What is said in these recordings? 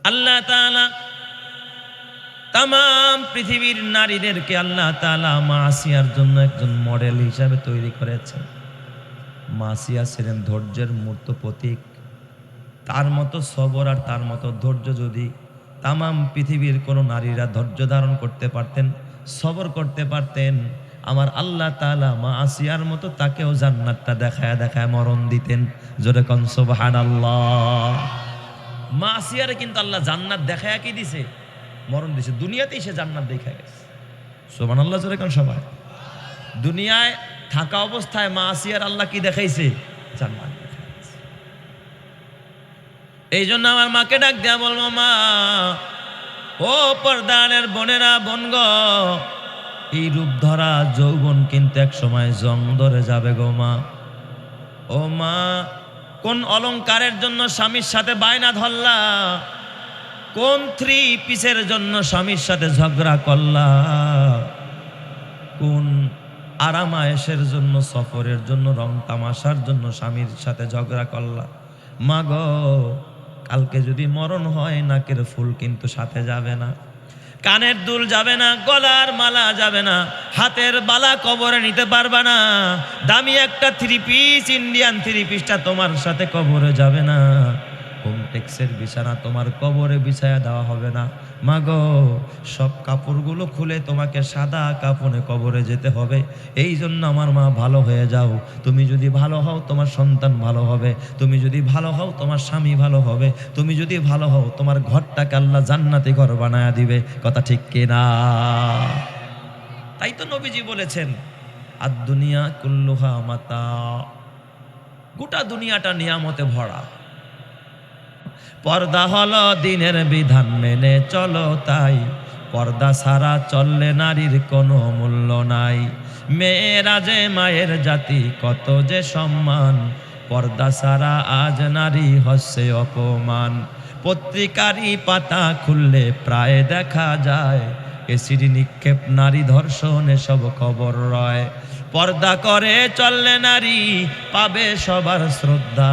আল্লাহ তাআলা তাম পৃথিবীর নারীদেরকে আল্লাহ তাআলা মাসিয়ার জন্য একজন মডেল হিসাবে তৈরি করেছেন। মাসিয়া ছিলেন ধৈর্যের মূর্ত প্রতীক। তার মতো সবর আর তার মতো ধৈর্য যদি তাম পৃথিবীর কোনো নারীরা ধৈর্য ধারণ করতে পারতেন, সবর করতে পারতেন, আমার আল্লাহ তাআলা মাসিয়ার মতো তাকেও জান্নাতটা দেখায় দেখায় মরণ দিতেন। জোরে কোন সুবহানাল্লাহ। মাসিয়ারে কিন্তু আল্লাহ জান্নাত দেখায় কি দিছে? মরণ দিছে। দুনিয়াতেই সে জান্নাত দেখা গেছে। সুবহানাল্লাহ জোরে কোন সবাই। দুনিয়ায় থাকা অবস্থায় মাসিয়ার আল্লাহ কি দেখাইছে? জান্নাত দেখাইছে। এই জন্য আমার মাকে ডাক দেয়া বলবো, মা ও পর্দানের বোনেরা, বোনগ, এই রূপ ধরা যৌবন কিন্তু এক সময় জং ধরে যাবে গো মা। ও মা, কোন অলংকারের জন্য স্বামীর সাথে বায়না ধরলা? কোন 3 পিসের জন্য স্বামীর সাথে ঝগড়া করলা? কোন আরামায়েশের জন্য, সফরের জন্য, রং তামাশার জন্য স্বামীর সাথে ঝগড়া করলা? মা গো, কালকে যদি মরণ হয়, নাকের ফুল কিন্তু সাথে যাবে না, কানের দুল যাবে না, গলার মালা যাবে না, হাতের বালা কবরে নিতে পারবে না, দামি একটা 3 পিস ইন্ডিয়ান 3 পিসটা তোমার সাথে কবরে যাবে না, হোমটেক্সের বিছানা তোমার কবরে বিছায়া দেওয়া হবে না। মা গো, সব কাপড়গুলো খুলে তোমাকে সাদা কাপড়ে কবরে যেতে হবে। এই জন্য আমার মা, ভালো হয়ে যাও। তুমি যদি ভালো হও, তোমার সন্তান ভালো হবে। তুমি যদি ভালো হও, তোমার স্বামী ভালো হবে। তুমি যদি ভালো হও, তোমার ঘরটাকে আল্লাহ জান্নাতি ঘর বানায়া দিবে। কথা ঠিক কিনা? তাই তো নবীজি বলেছেন, আদ দুনিয়া কুল্লুহা মাতা, গোটা দুনিয়াটা নিয়ামতে ভরা। পর্দা হলো দিনের বিধান মেনে চলো তাই, পর্দা ছাড়া চললে নারীর কোনো মূল্য নাই। মেয়েরা যে মায়ের জাতি, কত যে সম্মান, পর্দা ছাড়া আজ নারী হচ্ছে অপমান। পত্রিকারই পাতা খুললে প্রায় দেখা যায়, এসিড নিক্ষেপ, নারী ধর্ষণ, এসব খবর রয়। পর্দা করে চললে নারী পাবে সবার শ্রদ্ধা,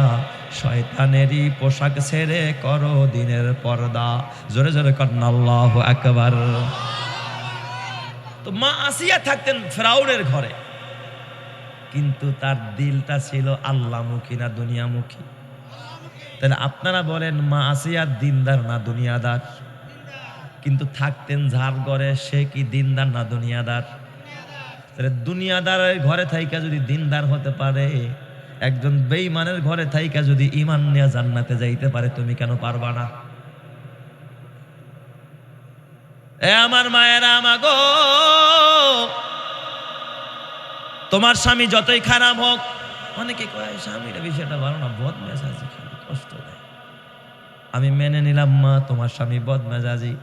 শয়তানেরই পোশাক ছেড়ে করো দিনের পর্দা। জোরে জোরে কন্না আল্লাহু আকবার। তো মা আসিয়া থাকতেন ফেরাউনের ঘরে, কিন্তু তার দিলটা ছিল আল্লাহমুখী না দুনিয়ামুখী? তাহলে আপনারা বলেন, মা আসিয়া দিনদার না দুনিয়াদার? কিন্তু থাকতেন যার ঘরে, সে কি দিনদার না দুনিয়াদার? তাহলে দুনিয়াদারের ঘরে থাইকা যদি দিনদার হতে পারে, একজন বেঈমানের ঘরে থাইকা যদি ঈমান নিয়ে জান্নাতে যাইতে পারে, তুমি কেন পারবা না? এ আমার মায়েরা, আমাগো, তোমার স্বামী যতই খারাপ হোক, অনেকে কয় স্বামীর বিষয়টা ভালো না, বদমেজাজি, কষ্ট দেয়। আমি মেনে নিলাম মা, তোমার স্বামী বদমেজাজি,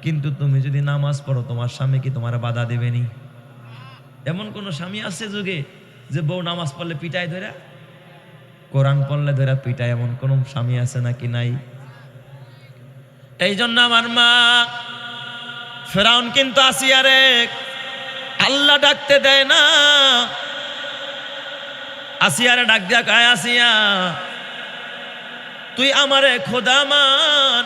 কিন্তু তুমি যদি নামাজ পড়ো, তোমার স্বামী কি তোমার বাধা দিবেনি? এমন কোন স্বামী আছে যুগে যে বউ নামাজ পড়লে পিটায় ধরে, কোরআন পড়লে ধরে পিটায়? এমন কোন স্বামী আছে নাকি? নাই। এই জন্য আমার মা, ফেরাউন কিন্তু আসিয়ারে আল্লাহ ডাকতে দেয় না। আসিয়ারে ডাক দিয়া কয়, আসিয়া, তুই আমারে খোদা মান,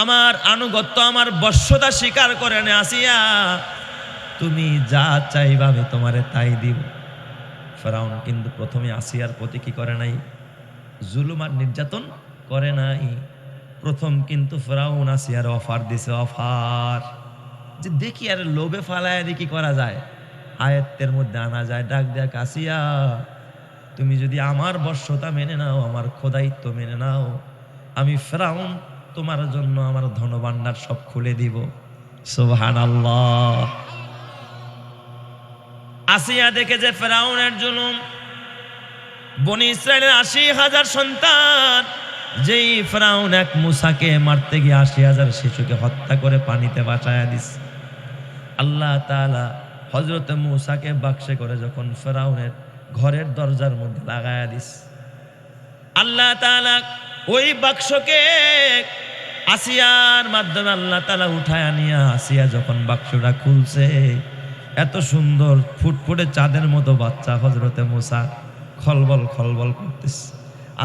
আমার আনুগত্য, আমার বশ্যতা স্বীকার করে নে। আসিয়া, তুমি যা চাইবা আমি তোমারে তাই দিব। ফেরাউন কিন্তু প্রথমে আসিয়ার প্রতি কি করে নাই? জুলুম আর নির্যাতন করে নাই। প্রথম কিন্তু ফেরাউন আসিয়ার অফার দিছে, অফার, যে দেখি আর লোভে ফালায় কি করা যায়, আয়াতের মধ্যে আনা যায়। ডাক দেখ, আসিয়া, তুমি যদি আমার বশ্যতা মেনে নাও, আমার খোদাইত্ব মেনে নাও, আমি ফেরাউন তোমার জন্য আমার ধনভাণ্ডার সব খুলে দিব। সুবহানাল্লাহ। আসিয়া দেখে যে ফেরাউনের জুলুম, বনি ইসরায়েলের 80,000 সন্তান, যেই ফেরাউন এক মূসাকে মারতে গিয়ে 80,000 শিশুকে হত্যা করে পানিতে বাঁচায়া দিস। আল্লাহ তাআলা হযরত মূসাকে বাক্সে করে যখন ফেরাউনের ঘরের দরজার মধ্যে লাগায়া দিস, আল্লাহ তাআলা ওই বাক্সকে আসিয়ার মাধ্যমে আল্লাহ তাআলা উঠায়া নিয়া, আসিয়া যখন বাক্সটা খুলছে, এত সুন্দর ফুটফুটে চাঁদের মতো বাচ্চা হযরতে মূসা খলবল খলবল করতেছে।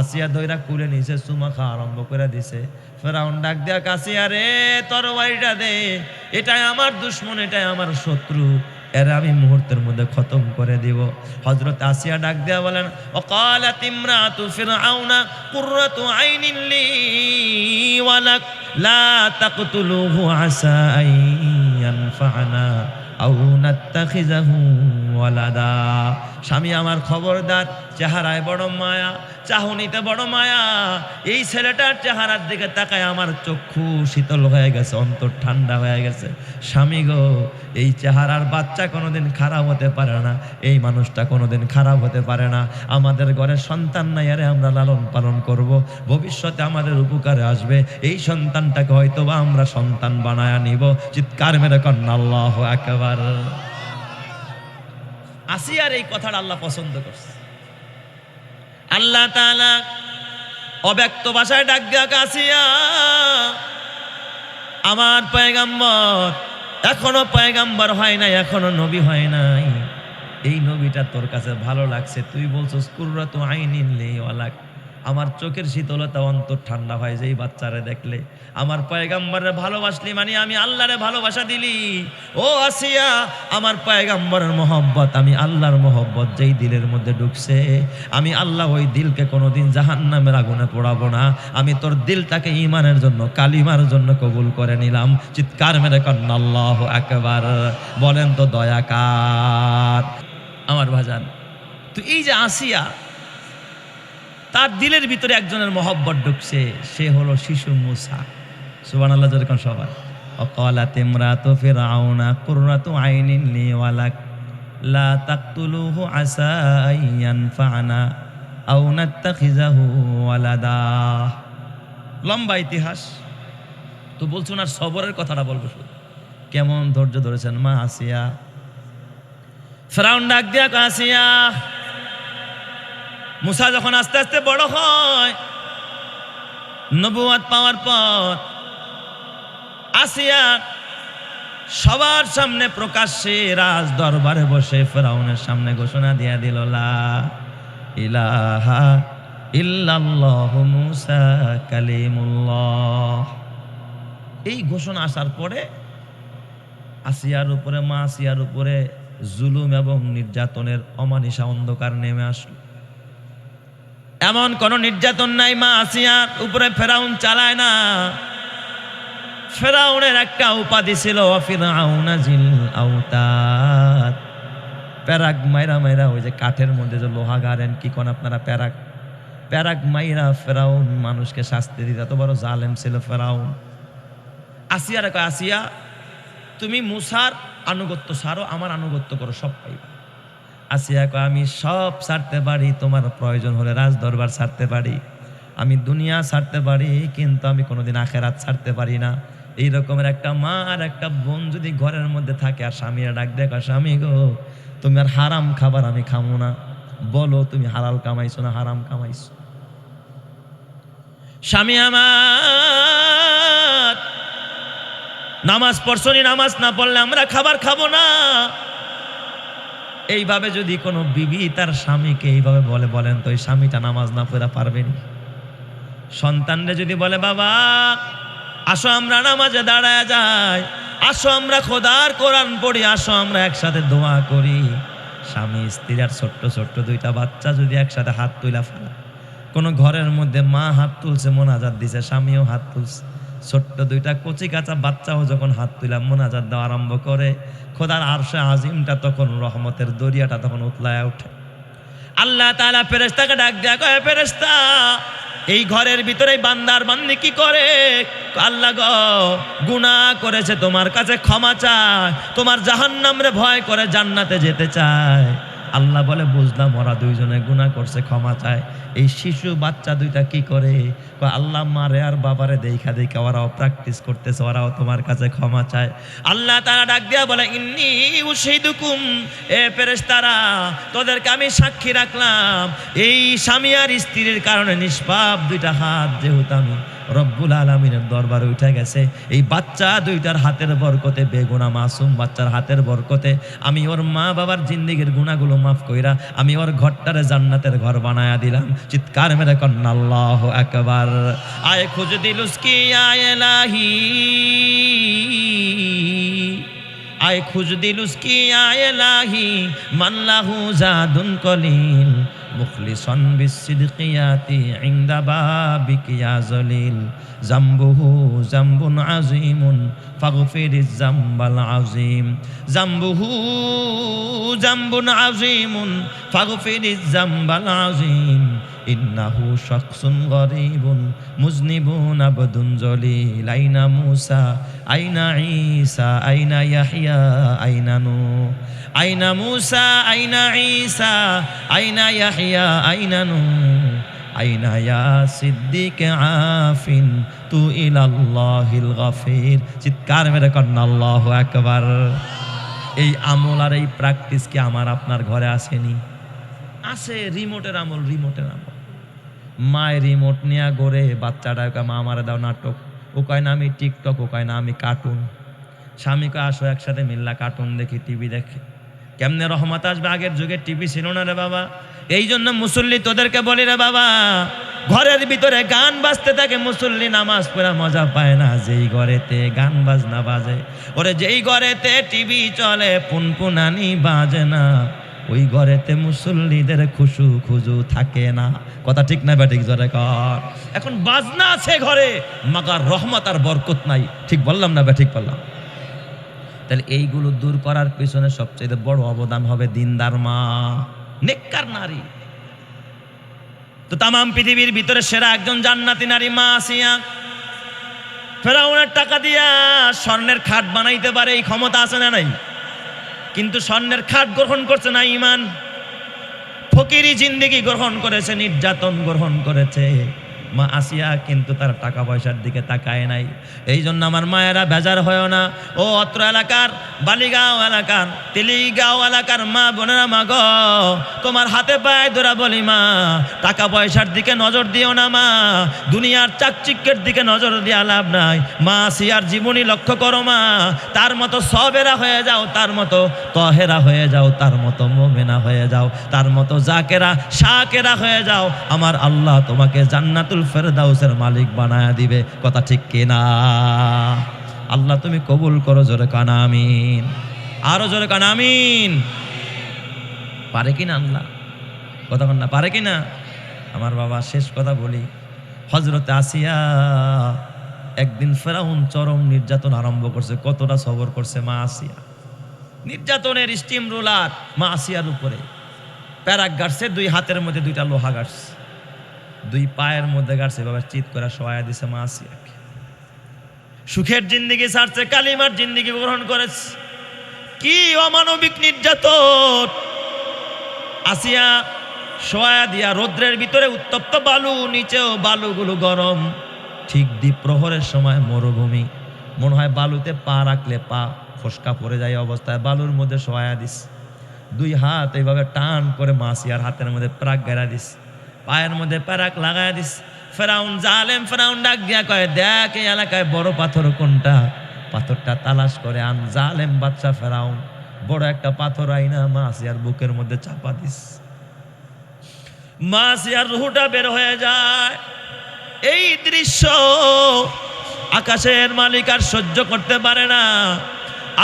আসিয়া দইরা কুলে নিছে, চুমা খাওয়া আরম্ভ করে দিছে। ফেরাউন ডাক দেয়া, আসিয়া রে তরবারিটা দে, এটাই আমার দুশ্মন, এটাই আমার শত্রু, এরা আমি মুহূর্তের মধ্যে খতম করে দিব। হযরত আসিয়া ডাক দেয়া বলেন, ওয়াকালাত ইমরাতু ফিরআউনা কুররাতু আইনিন লি ওয়া লাক লা তাকতুলুহু আসা আন ইয়ানফা'না আও নাত্তাখিযাহু ওয়ালাদা। স্বামী আমার খবরদার, চেহারায় বড় মায়া, চাহনিতে বড় মায়া, এই ছেলেটার চেহারার দিকে তাকায় আমার চক্ষু শীতল হয়ে গেছে, অন্তর ঠান্ডা হয়ে গেছে। স্বামী গো, এই চেহারার বাচ্চা কোনোদিন খারাপ হতে পারে না, এই মানুষটা কোনোদিন খারাপ হতে পারে না। আমাদের ঘরে সন্তান নাই, আরে আমরা লালন পালন করব, ভবিষ্যতে আমাদের উপকারে আসবে, এই সন্তানটাকে হয়তো বা আমরা সন্তান বানায়া নিব। চিৎকার মেরে কন্যা আল্লাহু আকবার। আসিয়ার এই কথাটা আল্লাহ পছন্দ করছে। আল্লাহ তাআলা অব্যক্ত ভাষায় ডাক দেয়া, আসিয়া আমার পয়গম্বর এখনো পয়গম্বর হয় নাই, এখনো নবী হয় নাই, এই নবীটা তোর কাছে ভালো লাগছে, তুই বলছস কুররাতু আইনিন লি ওয়া লাক, আমার চোখের শীতলতা, অন্তর ঠান্ডা হয় যেই বাচ্চারে দেখলে। আমার পয়গম্বরের ভালোবাসলি মানে আমি আল্লাহরে ভালোবাসা দিলি। ও আসিয়া, আমার পয়গম্বরের মহব্বত, আমি আল্লাহর মহব্বত যেই দিলের মধ্যে ঢুকছে, আমি আল্লাহ ওই দিলকে কোনোদিন জাহান্নামের আগুনে পোড়াবো না, আমি তোর দিলটাকে ঈমানের জন্য, কালিমার জন্য কবুল করে নিলাম। চিৎকার মেরে কন্যা আল্লাহু আকবার। বলেন তো দয়া কার? আমার ভাজান, তো এই যে আসিয়া, তার দিলের ভিতরে একজনের মহব্বত ঢুকছে, সে হলো শিশু মূসা। সুবহানাল্লাহ যেরকম সবার। ওয়াকালাত ইমরাতু ফিরআউনা কুররাতু আইনিন লি ওয়া লাক লা তাকতুলুহু আসা আন ইয়ানফা'না আও নাত্তাখিযাহু ওয়ালাদা। লম্বা ইতিহাস তো, বলছো না সবরের কথাটা বলবো শুধু, কেমন ধৈর্য ধরেছেন মা আসিয়া। ফিরআউন ডাক দিয়া, আসিয়া, মুসা যখন আস্তে আস্তে বড় হয়, নবুয়ত পাওয়ার পর, আসিয়া সবার সামনে প্রকাশ্যে রাজ দরবারে বসে ফেরাউনের সামনে ঘোষণা দিয়া দিল, লা ইলাহা ইল্লাল্লাহু মুসা কালিমুল্লাহ। এই ঘোষণা আসার পরে আসিয়ার উপরে, মা আসিয়ার উপরে জুলুম এবং নির্যাতনের অমানিসা অন্ধকার নেমে আসলো। এমন কোন নির্যাতন নাই মা আসিয়ার উপরে ফেরাউন চালায় না। ফেরাউনের একটা উপাধি ছিল, ফিরআউনা জিল আওতাদ, প্যারাক মাইরা মাইরা, ওই যে কাঠের মধ্যে যে লোহা গাড়েন, কি কোন আপনারা, প্যারাক মাইরা ফেরাউন মানুষকে শাস্তি দিত, এত বড় জালেম ছিল ফেরাউন। আসিয়ার কয়, আসিয়া তুমি মুসার আনুগত্য ছাড়ো, আমার আনুগত্য করো, সব পাইবা। আসিয়া কয়, আমি সব ছাড়তে পারি, তোমার প্রয়োজন হলে রাজ দরবার ছাড়তে পারি, আমি দুনিয়া ছাড়তে পারি, কিন্তু আমি কোনোদিন আখেরাত ছাড়তে পারি না। এই রকমের একটা মা আর একটা বোন যদি ঘরের মধ্যে থাকে, আর স্বামীরা ডাক দেয়, স্বামী গো তুমি আর হারাম খাবার আমি খামো না, বলো তুমি হালাল কামাইছো না হারাম কামাইছো? স্বামী আমার নামাজ পড়ছনি, নামাজ না পড়লে আমরা খাবার খাবো না। এইভাবে যদি কোনো বিবি তার স্বামীকে এইভাবে বলে, বলেন তো এই স্বামীটা নামাজ না পড়া পারবেনি? সন্তানরে যদি বলে, বাবা আসো আমরা নামাজে দাঁড়ায় যাই, আসো আমরা খোদার কোরআন পড়ি, আসো আমরা একসাথে দোয়া করি, স্বামী স্ত্রী আর ছোট্ট ছোট্ট দুইটা বাচ্চা যদি একসাথে হাত তুলা ফেলা, কোনো ঘরের মধ্যে মা হাত তুলছে, মোনাজাত দিছে, স্বামীও হাত তুলছে, ছোট্ট দুইটা কচি কাঁচা বাচ্চাও যখন হাত তুলা মোনাজাত দেওয়া আরম্ভ করে, খোদার আরশে আজিমটা তখন, রহমতের দরিয়াটা তখন উতলায় ওঠে। আল্লাহ তাআলা ফেরেশতাকে ডাক দেয়া, কয় ফেরেশতা এই ঘরের ভিতরে বান্দার বান্দি কি করে? আল্লাহ গো গুনাহ করেছে, তোমার কাছে ক্ষমা চায়, তোমার জাহান্নামরে ভয় করে জান্নাতে যেতে চায়। আল্লাহ বলে, বুঝলাম, ওরা দুইজনে গুনাহ করছে, ক্ষমা চায়। এই শিশু বাচ্চা দুইটা কি করে? আল্লাহ মারে আর বাবারে দেখা দেখা ওরাও প্র্যাকটিস করতেছে, ওরাও তোমার কাছে ক্ষমা চায়। আল্লাহ তাআলা ডাক দিয়া বলে, ইন্নী উশহিদুকুম, এ ফেরেশতারা তোদেরকে আমি সাক্ষী রাখলাম, এই স্বামী আর স্ত্রীর কারণে নিষ্পাপ দুইটা হাত যেহেতু আমি রব্বুল আলামিনের দরবারে উঠে গেছে। এই বাচ্চা দুইটার হাতের বরকতে, বেগুনা মাসুম বাচ্চার হাতের বরকতে আমি ওর মা বাবার জিন্দেগির গুনাহগুলো মাফ কইরা আমি ওর ঘরটারে জান্নাতের ঘর বানায়া দিলাম। চিৎকার মেরে কন্না আল্লাহু আকবার। আয় খুঁজ দিলুস কি আয় ইলাহি, আয় খুঁজ দিলুস কি আয় ইলাহি, মাল্লাহু জাদুন কলিল, মুখলিসান বিসিদকিয়াতি ইনদা বাবিকি ইয়া জলিল, জামবুহু জামবুন আযীমুন ফাগফিরিজ জামবাল আযীম, জামবুহু জামবুন আযীমুন ফাগফিরিজ জামবাল আযীম, ইন্নাহু শাখসুন গরীবুন মুজনিবুন আবদুন জলিল, আইনা মূসা আইনা ঈসা আইনা ইয়াহইয়া আইনা নূহ, আইনা মূসা আইনা ঈসা আইনা ইয়াহইয়া আইনা নূহ, আইনা ইয়া সিদ্দিক আফিন তু ইলাল্লাহিল গফির। চিৎকার মেরে কন্না আল্লাহু আকবার। এই আমল আর এই প্র্যাকটিস কি আমার আপনার ঘরে আসেনি? আছে। রিমোটের আমল, রিমোটের আমল। মায়ের রিমোট নিয়ে গড়ে বাচ্চাটা মা আমারে দাও নাটক, ও কয় না আমি টিকটক, ও কয় না আমি কার্টুন। স্বামীকে আসো একসাথে মিল্লা কার্টুন দেখি, টিভি দেখে। কেমনে রহমত আসবে? আগের যুগে টিভি ছিল না রে বাবা। এই জন্য মুসল্লি তোদেরকে বলি রে বাবা, ঘরের ভিতরে গান বাজতে থাকে, মুসল্লি নামাজ পড়া মজা পায় না। যেই ঘরেতে গান বাজনা বাজে, ওরে যেই ঘরেতে টিভি চলে পুনপুনানি বাজে না, ওই ঘরেতে মুসল্লিদের খুশু খুজু থাকে না। কথা ঠিক না ব্যাটিক জোরে কর। এখন বাজনা আছে ঘরে, মাগার রহমত আর বরকত নাই। ঠিক বললাম না ব্যাটিক বললাম? তাহলে এইগুলো দূর করার পিছনে সবচেয়ে বড় অবদান হবে দিনদার মা, নেককার নারী। তো তামাম পৃথিবীর ভিতরে সেরা একজন জান্নাতি নারী মা আসিয়া। ফেরাউনের টাকা দিয়া স্বর্ণের খাট বানাইতে পারে, এই ক্ষমতা আছে না নাই? কিন্তু স্বর্ণের খাট গ্রহণ করছে না, ঈমান। ফকিরি জিন্দেগি গ্রহণ করেছে, নির্যাতন গ্রহণ করেছে। মা আসিয়া কিন্তু তার টাকা পয়সার দিকে তাকায় নাই। এই জন্য আমার মায়েরা বেজার হয় না। ও অত্র এলাকার, বালিগাঁও এলাকার, তেলিগাঁও এলাকার মা বোনেরা, মা গো, তোমার হাতে পায়ে ধরা বলি মা, টাকা পয়সার দিকে নজর দিও না মা, দুনিয়ার চাকচিক্যের দিকে নজর দিয়া লাভ নাই। মা আসিয়ার জীবনী লক্ষ্য করো মা, তার মতো সবেরা হয়ে যাও, তার মতো তহেরা হয়ে যাও, তার মতো মোমেনা হয়ে যাও, তার মতো জাকেরা শাকেরা হয়ে যাও। আমার আল্লাহ তোমাকে জান্নাতুল ফেরদাউসের মালিক বানায়া দিবে। কথা ঠিক কিনা? আল্লাহ তুমি কবুল করো। জোরে কান আমিন। আরো জোরে কান আমিন। পারে কিনা আল্লাহ? কথা কন না, পারে কিনা? আমার বাবা শেষ কথা বলি। হযরতে আসিয়া একদিন ফেরাউন চরম নির্যাতন আরম্ভ করছে। কতটা সবর করছে মা আসিয়া। নির্যাতনের স্টিম রোলার মা আসিয়ার উপরে। প্যারাক গাড়ছে, দুই হাতের মধ্যে দুইটা লোহা গাড়ছে, দুই পায়ের মধ্যে গাড়ছে, বাবা চিৎ করে শোয়া দিছে মা আসিয়াকে। সুখের জিন্দেগি ছাড়ছে, কালিমার জিন্দেগি গ্রহণ করেছে। কি অমানবিক নির্যাতন! আসিয়া শোয়া দিয়া রৌদ্রের ভিতরে উত্তপ্ত বালু, নিচেও বালুগুলো গরম। ঠিক দ্বীপ প্রহরের সময় মরুভূমি, মনে হয় বালুতে পা রাখলে পা ফসকা পড়ে যায় অবস্থায় বালুর মধ্যে শোয়া দিস। দুই হাত এইভাবে টান করে মা আসিয়ার হাতের মধ্যে প্রাক গাড়া দিস, পায়ের মধ্যে প্যারাক লাগায় দিস। ফেরাউন জালেম ফেরাউন ডাক দিয়া কয়, দেখ এই এলাকায় বড় পাথর কোনটা? পাথরটা তালাশ করে আন। জালেম বাদশা ফেরাউন বড় একটা পাথর আইনা মা আসিয়ার বুকের মধ্যে চাপা দিস। মা আসিয়ার রুহটা বের হয়ে যায়। এই দৃশ্য আকাশের মালিক আর সহ্য করতে পারে না।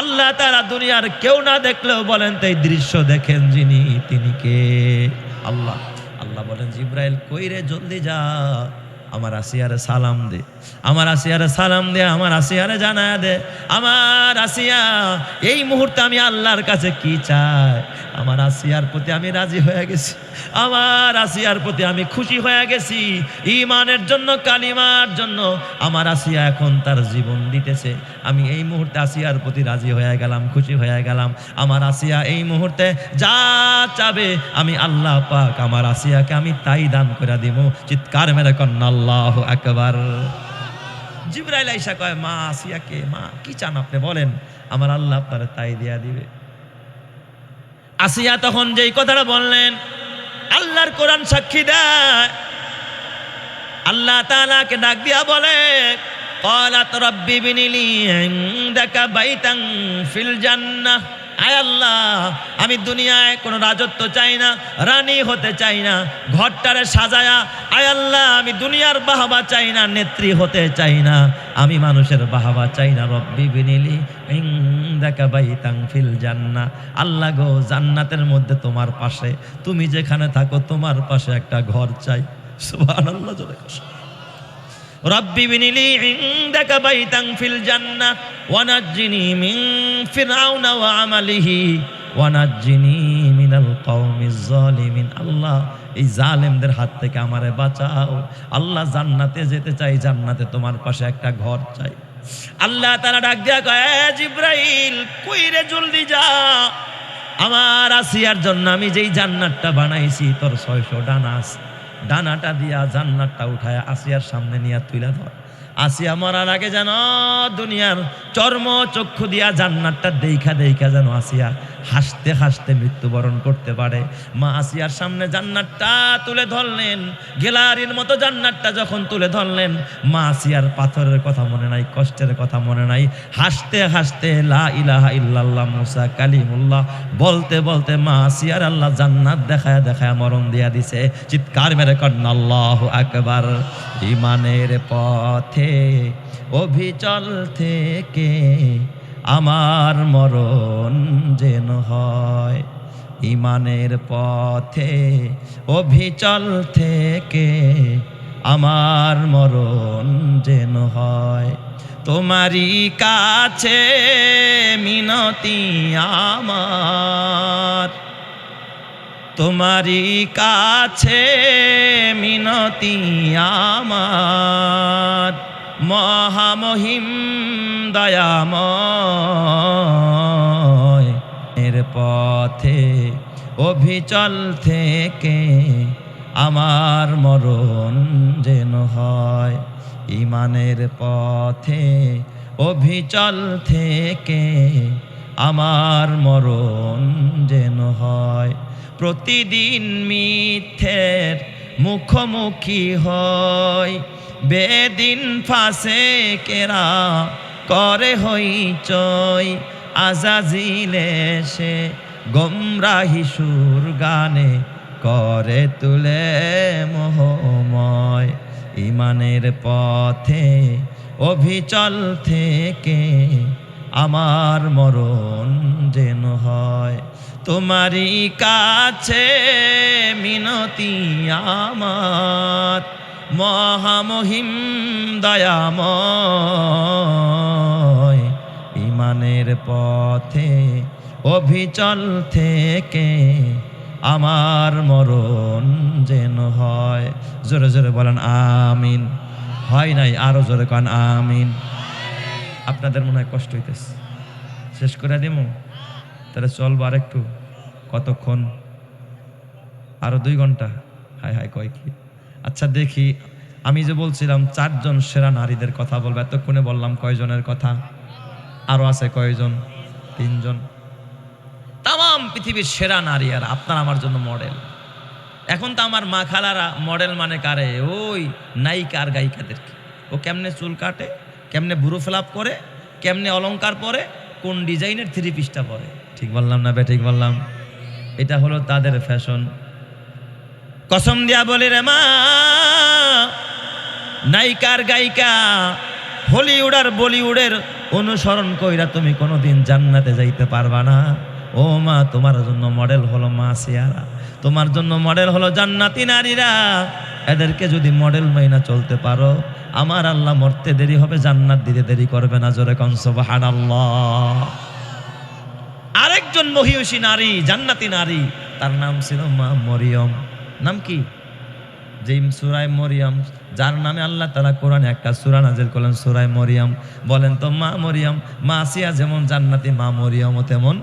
আল্লাহ তাআলা দুনিয়ার কেউ না দেখলেও বলেন তো এই দৃশ্য দেখেন যিনি, তিনি কে? আল্লাহ। আল্লাহ বলেন, জিব্রাইল কই রে, জলদি যা, আমার আসিয়ারে সালাম দে, আমার আসিয়ারে সালাম দে, আমার আসিয়ারে জানায়া দে, আমার আসিয়া এই মুহূর্তে আমি আল্লাহর কাছে কি চাই, আমার আসিয়ার প্রতি আমি রাজি হয়ে গেছি, আমার আসিয়ার প্রতি আমি খুশি হয়ে গেছি। ঈমানের জন্য, কালিমার জন্য আমার আসিয়া এখন তার জীবন দিতেছে। আমি এই মুহূর্তে আসিয়ার প্রতি রাজি হয়ে গেলাম, খুশি হয়ে গেলাম। আমার আসিয়া এই মুহূর্তে যা চাবে আমি আল্লাহ পাক আমার আসিয়াকে আমি তাই দান করে দিব। চিৎকার মেরে কন্না আল্লাহু আকবার। জিবরাইল আইসা কয়, মা আসিয়াকে, মা কি চান আপনি বলেন, আমার আল্লাহ আপনারে তাই দিয়া দিবে। আসিয়া তখন যেই কথাটা বললেন, আল্লাহর কোরআন সাক্ষী দেয়, আল্লাহ তাআলাকে ডাক দিয়া বলে, ক্বালাত রাব্বি বিনিলি ইনদাকা বাইতান ফিল জান্নাহ। আয় আল্লাহ, আমি দুনিয়ায় কোনো রাজত্ব চাই না, রানী হতে চাই না, ঘরটারে সাজায়া। আয় আল্লাহ, আমি দুনিয়ার বাহবা চাই না, নেত্রী হতে চাই না, আমি মানুষের বাহবা চাই না। রব্বি বিনিলি ইনদাকা বাইতান ফিল জান্নাহ। আল্লাহ গো, জান্নাতের মধ্যে তোমার পাশে, তুমি যেখানে থাকো তোমার পাশে একটা ঘর চাই। সুবহানাল্লাহ জোরে কর। রব্বি বিনিলি ইনদাকা বাইতান ফিল জান্নাহ ওয়া নাজ্জিনি মিন ফিরআউনা ওয়া আমালিহি ওয়া নাজ্জিনি মিনাল কওমিজ জালিমিন। আল্লাহ, এই জালেমদের হাত থেকে আমারে বাঁচাও। আল্লাহ, জান্নাতে যেতে চাই, জান্নাতে তোমার পাশে একটা ঘর চাই। আল্লাহ তাআলা ডাক দিয়া কয়, জিবরাইল কই রে, জলদি যা, আমার আসিয়ার জন্য আমি যেই জান্নাতটা বানাইছি, তোর 600 ডানা আছে, ডানাটা দিয়া জান্নাতটা উঠায় আসিয়ার সামনে নিয়ে তুইলা ধর। আসিয়া মরার আগে যেন দুনিয়ার চর্ম চক্ষু দিয়া জান্নাতটা দেখা দেখা যেন আসিয়া হাসতে হাসতে মৃত্যুবরণ করতে পারে। মা আসিয়ার সামনে জান্নাতটা তুলে ধরলেন, গেলারির মতো জান্নাতটা যখন তুলে ধরলেন, মা আসিয়ার পাথরের কথা মনে নাই, কষ্টের কথা মনে নাই, হাসতে হাসতে লা ইলাহা ইল্লাল্লাহ মুসা কালিমুল্লাহ বলতে বলতে মা আসিয়ার আল্লাহ জান্নাত দেখায় দেখায় মরণ দিয়া দিছে। চিৎকার মেরে কন্যা আল্লাহু আকবার। ইমানের পথে অভিচল থেকে আমার মরণ যেন হয়, ইমানের পথে অভিচল থেকে আমার মরণ যেন হয়। তোমারই কাছে মিনতি আমার, তোমারই কাছে মিনতি আমার, মহামহিম দয়াময় এর পথে অভিচল থেকে আমার মরণ যেন হয়। ইমানের পথে অভিচল থেকে আমার মরণ যেন হয়। প্রতিদিন মিথ্যের মুখোমুখি হয়, বেদিন ফাঁসে কেরা করে হইচই, আজাজিল এসে গোমরাহি সুর গানে করে তুলে মোহময়। ইমানের পথে অভিচল থেকে আমার মরণ যেন হয়। তোমারই কাছে মিনতি আমার, মহামহিম দয়াময়। ইমানের পথে অভিচল থেকে আমার মরণ যেন হয়। জোরে জোরে বলেন আমিন। হয় নাই, আরো জোরে কান আমিন। আপনাদের মনে হয় কষ্ট হইতেছে, শেষ করে দিব তাহলে চলবো আর একটু, কতক্ষণ, আরো 2 ঘন্টা? হায় হায়, কয় কি? আচ্ছা দেখি, আমি যে বলছিলাম 4 জন সেরা নারীদের কথা বলবো, এতক্ষণে বললাম কয়জনের কথা? আরো আছে কয়জন? 3 জন। তাম পৃথিবীর সেরা নারী, আর আপনার আমার জন্য মডেল। এখন তো আমার মা খালারা মডেল মানে কারে? ওই নায়িকা আর গায়িকাদেরকে। ও কেমনে চুল কাটে, কেমনে বুড়ো ফেলাপ করে, কেমনে অলংকার পরে, কোন ডিজাইনের 3 পিসটা পরে। ঠিক বললাম না বে? ঠিক বললাম? এটা হলো তাদের ফ্যাশন। কসম দিয়া বলি রে মা, নায়িকার গায়িকা হলিউড আর বলিউডের অনুসরণ কইরা তুমি কোনোদিন জান্নাতে যাইতে পারবা না। ও মা, তোমার জন্য মডেল হলো মা সিয়ারা, তোমার জন্য মডেল হলো জান্নাতি নারীরা। এদেরকে যদি মডেল মাইনা চলতে পারো, আমার আল্লাহ মরতে দেরি হবে, জান্নাত দিতে দেরি করবে না। জোরে কোন সুবহানাল্লাহ। আরেকজন মহিয়সী নারী, জান্নাতি নারী, তার নাম ছিল মা মরিয়ম। নাম কি? যে সূরা মরিয়ম, যার নামে আল্লাহ তাআলা কোরআনে একটা সূরা নাযিল করলেন, সূরা মরিয়ম। বলেন তো, মা মরিয়ম, মা আসিয়া যেমন জান্নাতি, মা মরিয়মও তেমন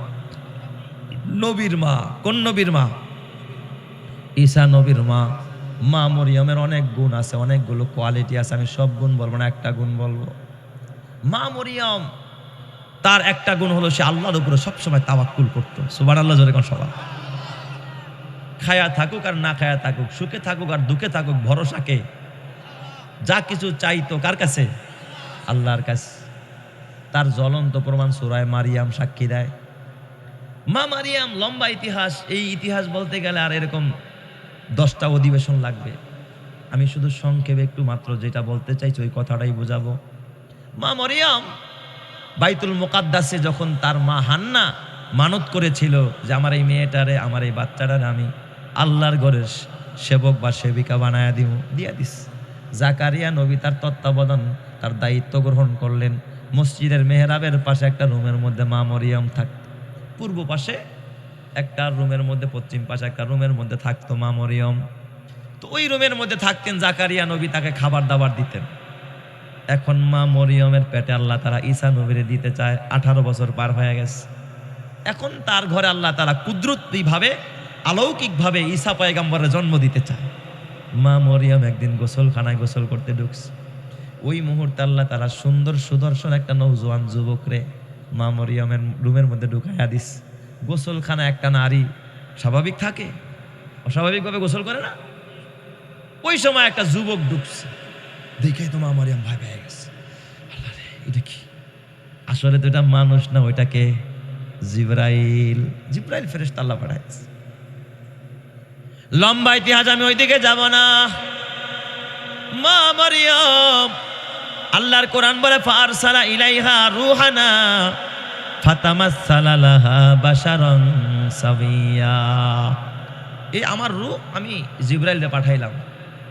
নবীর মা। কোন নবীর মা? ঈসা নবীর মা। মা মরিয়মের অনেক গুণ আছে, অনেকগুলো কোয়ালিটি আছে। আমি সব গুণ বলবো না, একটা গুণ বলবো। মা মরিয়ম, তার একটা গুণ হলো সে আল্লাহর উপরে সবসময় তাওয়াক্কুল করতো। সুবহানাল্লাহ জোরে কোন সবাই। খায়া থাকুক আর না খায়া থাকুক, সুখে থাকুক আর দুঃখে থাকুক, ভরসাকে যা কিছু চাইতো কার কাছে? আল্লাহর কাছে। তার জ্বলন্ত প্রমাণ সূরা মারিয়াম সাক্ষী দেয়। মা মারিয়াম, লম্বা ইতিহাস, এই ইতিহাস বলতে গেলে আর এরকম 10টা অধিবেশন লাগবে। আমি শুধু সংক্ষেপে একটু মাত্র যেটা বলতে চাইছি ওই কথাটাই বোঝাবো। মা মারিয়াম বাইতুল মুকাদ্দাসে যখন তার মা হান্না মানত করেছিল যে আমার এই মেয়েটারে, আমার এই বাচ্চাটারে আমি আল্লাহর ঘরের সেবক বা সেবিকা বানায়া দিব, দিয়া দিস। জাকারিয়া নবী তার তত্ত্বাবধান, তার দায়িত্ব গ্রহণ করলেন। মসজিদের মেহরাবের পাশে একটা রুমের মধ্যে মা মরিয়ম থাকত, পূর্ব পাশে একটা রুমের মধ্যে, পশ্চিম পাশে একটা রুমের মধ্যে থাকতো মা মরিয়ম। তো ওই রুমের মধ্যে থাকতেন জাকারিয়া নবী, তাকে খাবার দাবার দিতেন। এখন মা মরিয়মের পেটে আল্লাহ তারা ঈসা নবীরে দিতে চায়, 18 বছর পার হয়ে গেছে। এখন তার ঘরে আল্লাহ তারা কুদরতিভাবে, অলৌকিকভাবে ঈসা পয়গম্বরের জন্ম দিতে চায়। মা মরিয়ম একদিন গোসলখানায় গোসল করতে ঢুকছে। ওই মুহূর্তে আল্লাহ তারা সুন্দর সুদর্শন একটা নওজোয়ান যুবকরে মা মরিয়মের রুমের মধ্যে ঢুকাইয়া দিস। গোসলখানা একটা নারী স্বাভাবিক থাকে, অস্বাভাবিকভাবে গোসল করে না। ওই সময় একটা যুবক ঢুকছে, দেখে তো মা মরিয়ম ভয় পেয়ে গেছে। আল্লাহ রে, এটা কি? আসলে তো এটা মানুষ না, ওইটাকে জিবরাইল, জিবরাইল ফেরেশতা আল্লাহ পাঠাইছে। লম্বা ইতিহাস, আমি ওইদিকে যাব না। মা মরিয়ম, আল্লাহর কোরআন বলে ফারসালা ইলাইহা রূহানা ফাতামাসসালা লাহা বাশারান সাবিয়া। এই আমার রূহ আমি জিবরাইলকে পাঠাইলাম।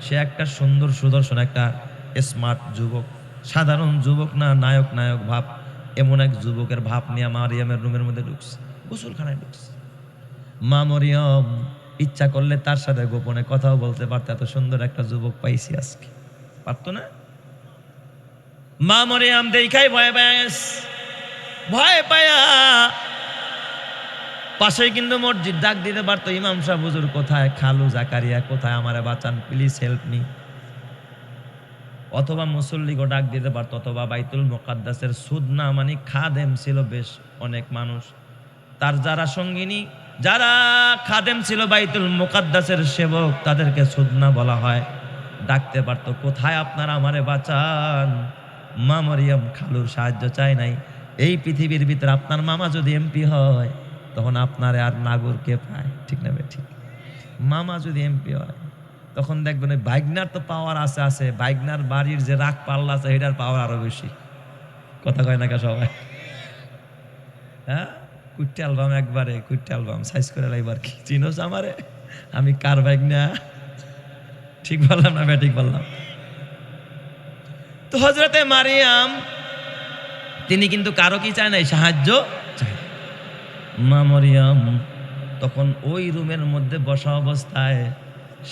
সে একটা সুন্দর সুদর্শন একটা স্মার্ট যুবক, সাধারণ যুবক না, নায়ক নায়ক ভাব, এমন এক যুবকের ভাব নিয়ে মারিয়ামের রুমের মধ্যে ঢুকছে, গোসলখানায় ঢুকছে। মা মরিয়ম ইচ্ছা করলে তার সাথে গোপনে কথাও বলতে পারত, এত সুন্দর একটা যুবক পাইছি আজকে, পারত না? মা মরিয়ম দেখাই ভয় পায়, ভয় পায়া পাশে কিন্তু মসজিদ, ডাক দিতে পারতো, ইমাম সাহেব হুজুর কোথায়, খালু জাকারিয়া কোথায়, আমারে বাঁচান, প্লিজ হেল্প মি। অথবা মুসল্লিকে ডাক দিতে পারতো, অথবা বাইতুল মুকাদ্দাসের সুদনা মানে খাদেম ছিল বেশ অনেক মানুষ, তার যারা সঙ্গিনী, যারা খাদেম ছিল বাইতুল মুকাদ্দাসের সেবক, তাদেরকে সুদনা বলা হয়, ডাকতে পারতো, কোথায় আপনারা আমারে বাঁচান। মা মরিয়ম খালুর সাহায্য চায় নাই। এই পৃথিবীর ভিতরে আপনার মামা যদি এমপি হয় তখন আপনার আর নাগর কে পায়, ঠিক না ঠিক? মামা যদি এমপি হয় তখন দেখবেন ওই বাইগনার তো পাওয়ার আছে, আছে বাইগনার বাড়ির যে রাগ পাল্লা আছে এটার পাওয়ার আরো বেশি। কথা কয় না কে সবাই? হ্যাঁ, কুট্টি অ্যালবাম, একবারে কুট্টি অ্যালবাম সাইজ করে লাইবার কি চিনোস আমারে, আমি কার বাইগনা? ঠিক বললাম না ঠিক বললাম? তো হযরতে মারিয়াম তিনি কিন্তু কারো কি চায় নাই, সাহায্য চায়। মা মরিয়ম তখন ওই রুমের মধ্যে বসা অবস্থায়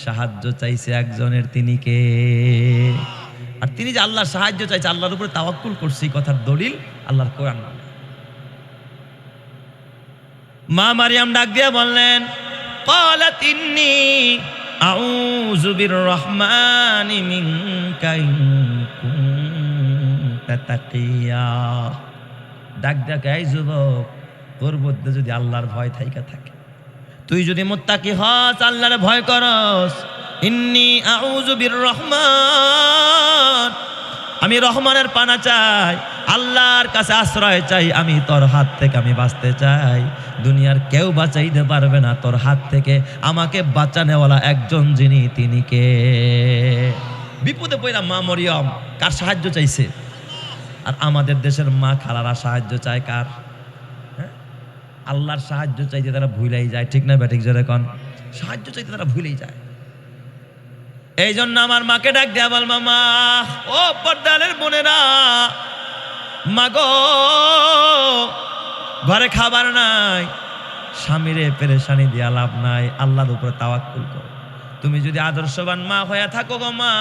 সাহায্য চাইছে একজনের, তিনি কে? আর তিনি যে আল্লাহর সাহায্য চাইছে, আল্লাহর উপরে তাওয়াক্কুল করছে, এই কথার দলিল আল্লাহর কোরআন। মা মারিয়াম ডাক দিয়ে বললেন, ক্বালাত ইন্নী আউযু বিররহমানি মিনকা ইন কুনতা তাকিয়া। ডাক ডাক, এই যুবক, তোর মধ্যে যদি আল্লাহর ভয় থাইকা থাকে, তুই যদি মুত্তাকি হস, আল্লাহর ভয় করস, ইন্নী আউযু বিররহমান, আমি রহমানের পানা চাই, আল্লাহর কাছে আশ্রয় চাই, আমি তোর হাত থেকে আমি বাঁচতে চাই। দুনিয়ার কেউ বাঁচাইতে পারবে না তোর হাত থেকে, আমাকে বাঁচানেওয়ালা একজন যিনি, তিনি কে? বিপদে পড়া মা মরিয়ম কার সাহায্য চাইছে? আর আমাদের দেশের মা খালারা সাহায্য চায় কার? হ্যাঁ, আল্লাহর সাহায্য চাইতে তারা ভুলেই যায়, ঠিক না ব্যাটিক জোরে কন? সাহায্য চাইতে তারা ভুলেই যায়। এই জন্য আমার মাকে ডাক দেয়া বল, মামা, ও পর্দালের বোনেরা, মাগো ঘরে খাবার নাই, স্বামীরে পেরেশানি দিয়া লাভ নাই, আল্লাহর উপরে তাওয়াক্কুল করো। তুমি যদি আদর্শবান মা হয়ে থাকো গো মা,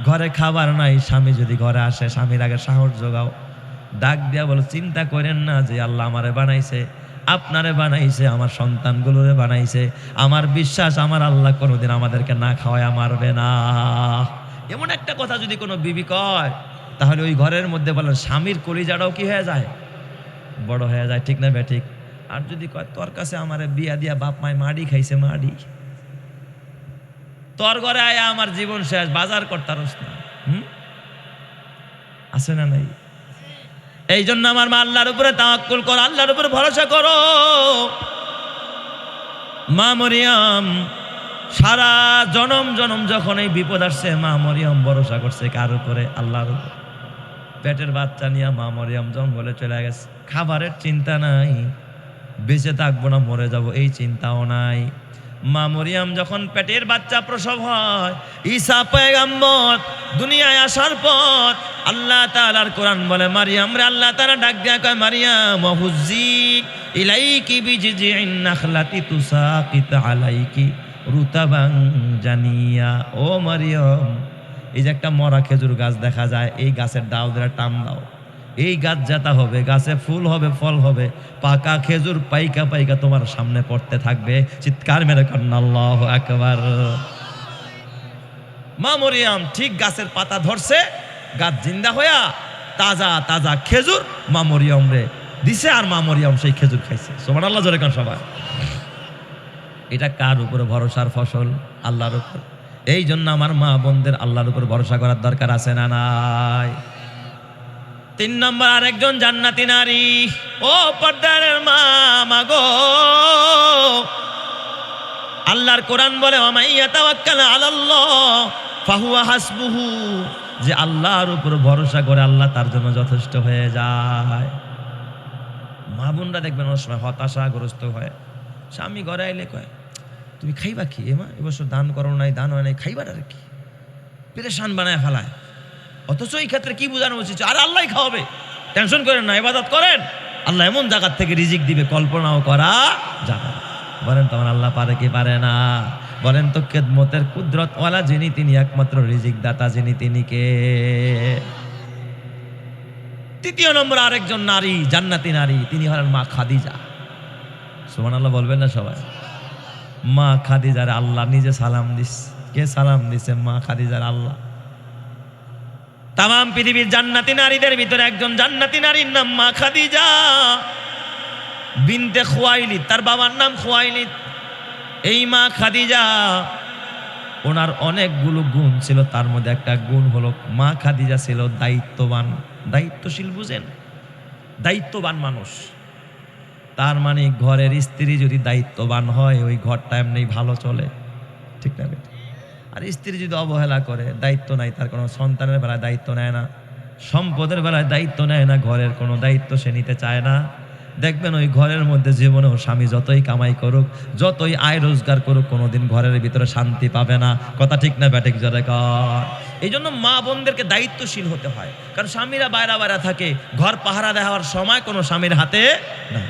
ঘরে খাবার নাই, স্বামী যদি ঘরে আসে, স্বামীর আগে সাহস জোগাও। ডাক দিয়া বলো, চিন্তা করেন না যে আল্লাহ আমারে বানাইছে, আপনারে বানাইছে, আমার সন্তানগুলোরে বানাইছে, আমার বিশ্বাস আমার আল্লাহ কোনোদিন আমাদেরকে না খাওয়ায় মারবে না। এমন একটা কথা যদি কোনো বিবি কয়, তাহলে ওই ঘরের মধ্যে বলেন স্বামীর কলিজাটাও কি হয়ে যায়, বড় হয়ে যায়, ঠিক না ব্যাঠিক? আর যদি কয় তোর কাছে আমারে বিয়া দিয়া বাপ মায় মাডি খাইছে, মাডি, তোর ঘরে আয়া আমার জীবন শেষ, বাজার করতারস না, আছে না নাই? এই জন্য আমার মা, আল্লাহর উপরে তাওয়াক্কুল করো, আল্লাহর উপরে ভরসা করো। মা মরিয়ম সারা জনম জনম যখন এই বিপদ আসছে, মা মরিয়ম ভরসা করছে কার উপরে? আল্লাহর উপরে। পেটের বাচ্চা নিয়ে মা মরিয়ম জঙ্গলে চলে গেছে। খাবারের চিন্তা নাই, বেঁচে থাকবো না মরে যাব এই চিন্তাও নাই। মা মরিয়ম যখন পেটের বাচ্চা প্রসব হয়, ঈসা পয়গম্বর দুনিয়ায় আসার পর আল্লাহ তাআলার কোরআন বলে, মারিয়াম রে, আল্লাহ তাআলা ডাক দেয়া কয়, মারিয়াম হুজ্জি ইলাইকি বিজিজিন নাখলাতি তুসাকিত আলাইকি রুতাবান জানিয়া। ও মারিয়াম, এই যে একটা মরা খেজুর গাছ দেখা যায়, এই গাছের ডাল ধরে টান দাও, এই গাছ যেটা হবে, গাছে ফুল হবে, ফল হবে, পাকা খেজুর পাইকা পাইকা তোমার সামনে পড়তে থাকবে। চিৎকার মেরে কন্যা আল্লাহু আকবার। মা মরিয়ম ঠিক গাছের পাতা ধরছে, গাছ জিন্দা হইয়া তাজা তাজা খেজুর মা মরিয়ম রে দিছে, আর মা মরিয়ম সেই খেজুর খাইছে। সুবহানাল্লাহ, জোরে কান সবাই। এটা কার উপরে ভরসার ফসল? আল্লাহর উপর। এই জন্য আমার মা বোনদের আল্লাহর উপর ভরসা করার দরকার আছে না নাই? 3 নম্বর, আরেকজন জান্নাতি নারী। ও পর্দার মা, মাগো, আল্লাহর কোরআন বলে, ওয়া ইয়াতাওয়াক্কাল আলাল্লাহ ফাহুয়া হাসবুহু, যে আল্লাহর উপর ভরসা করে আল্লাহ তার জন্য যথেষ্ট হয়ে যায়। মা বোনরা দেখবেন অনেক সময় হতাশাগ্রস্ত হয়। স্বামী ঘরে আইলে কয়, তুমি খাইবা কি? এমা এবছর দান করো নাই, দান হয় নাই, খাইবার আর কি? পেরেশান বানায় ফেলায়। অথচ এই ক্ষেত্রে কি বোঝানো উচিত? আর আল্লাহ খাওয়াবে, টেনশন করেন না, ইবাদত করেন, আল্লাহ এমন জায়গার থেকে রিজিক দিবে কল্পনাও করা যাবে না। বলেন তো আমার আল্লাহ পারে কি পারে না? বলেন তো খেদমতের কুদরতওয়ালা যিনি, তিনি একমাত্র রিজিক দাতা যিনি, তিনি কে? 3 নম্বর, আরেকজন নারী, জান্নাতি নারী, তিনি হলেন মা খাদিজা। সুবহানাল্লাহ বলবেন না সবাই? মা খাদিজার আল্লাহ নিজে সালাম দিস। কে সালাম দিছে? মা খাদিজার আল্লাহ। তাম পৃথিবীর জান্নাতি নারীদের ভিতরে একজন জান্নাতি নারীর নাম মা খাদিজা বিনতে খুয়াইলিদ, তার বাবার নাম খুয়াইলিদ। এই মা খাদিজা, ওনার অনেকগুলো গুণ ছিল, তার মধ্যে একটা গুণ হলো মা খাদিজা ছিল দায়িত্ববান, দায়িত্বশীল। বুঝেন, দায়িত্ববান মানুষ। তার মানে ঘরের স্ত্রী যদি দায়িত্ববান হয়, ওই ঘরটা এমনি ভালো চলে, ঠিক না? আর স্ত্রী যদি অবহেলা করে, দায়িত্ব নাই, তার কোনো সন্তানের বেলায় দায়িত্ব নেয় না, সম্পদের বেলায় দায়িত্ব নেয় না, ঘরের কোনো দায়িত্ব সে নিতে চায় না, দেখবেন ওই ঘরের মধ্যে জীবনেও স্বামী যতই কামাই করুক, যতই আয় রোজগার করুক, কোনোদিন ঘরের ভিতরে শান্তি পাবে না। কথা ঠিক না ব্যাটিক জোরে কর? এই জন্য মা বোনদেরকে দায়িত্বশীল হতে হয়, কারণ স্বামীরা বাইরা বাইরা থাকে, ঘর পাহারা দেওয়ার সময় কোনো স্বামীর হাতে না।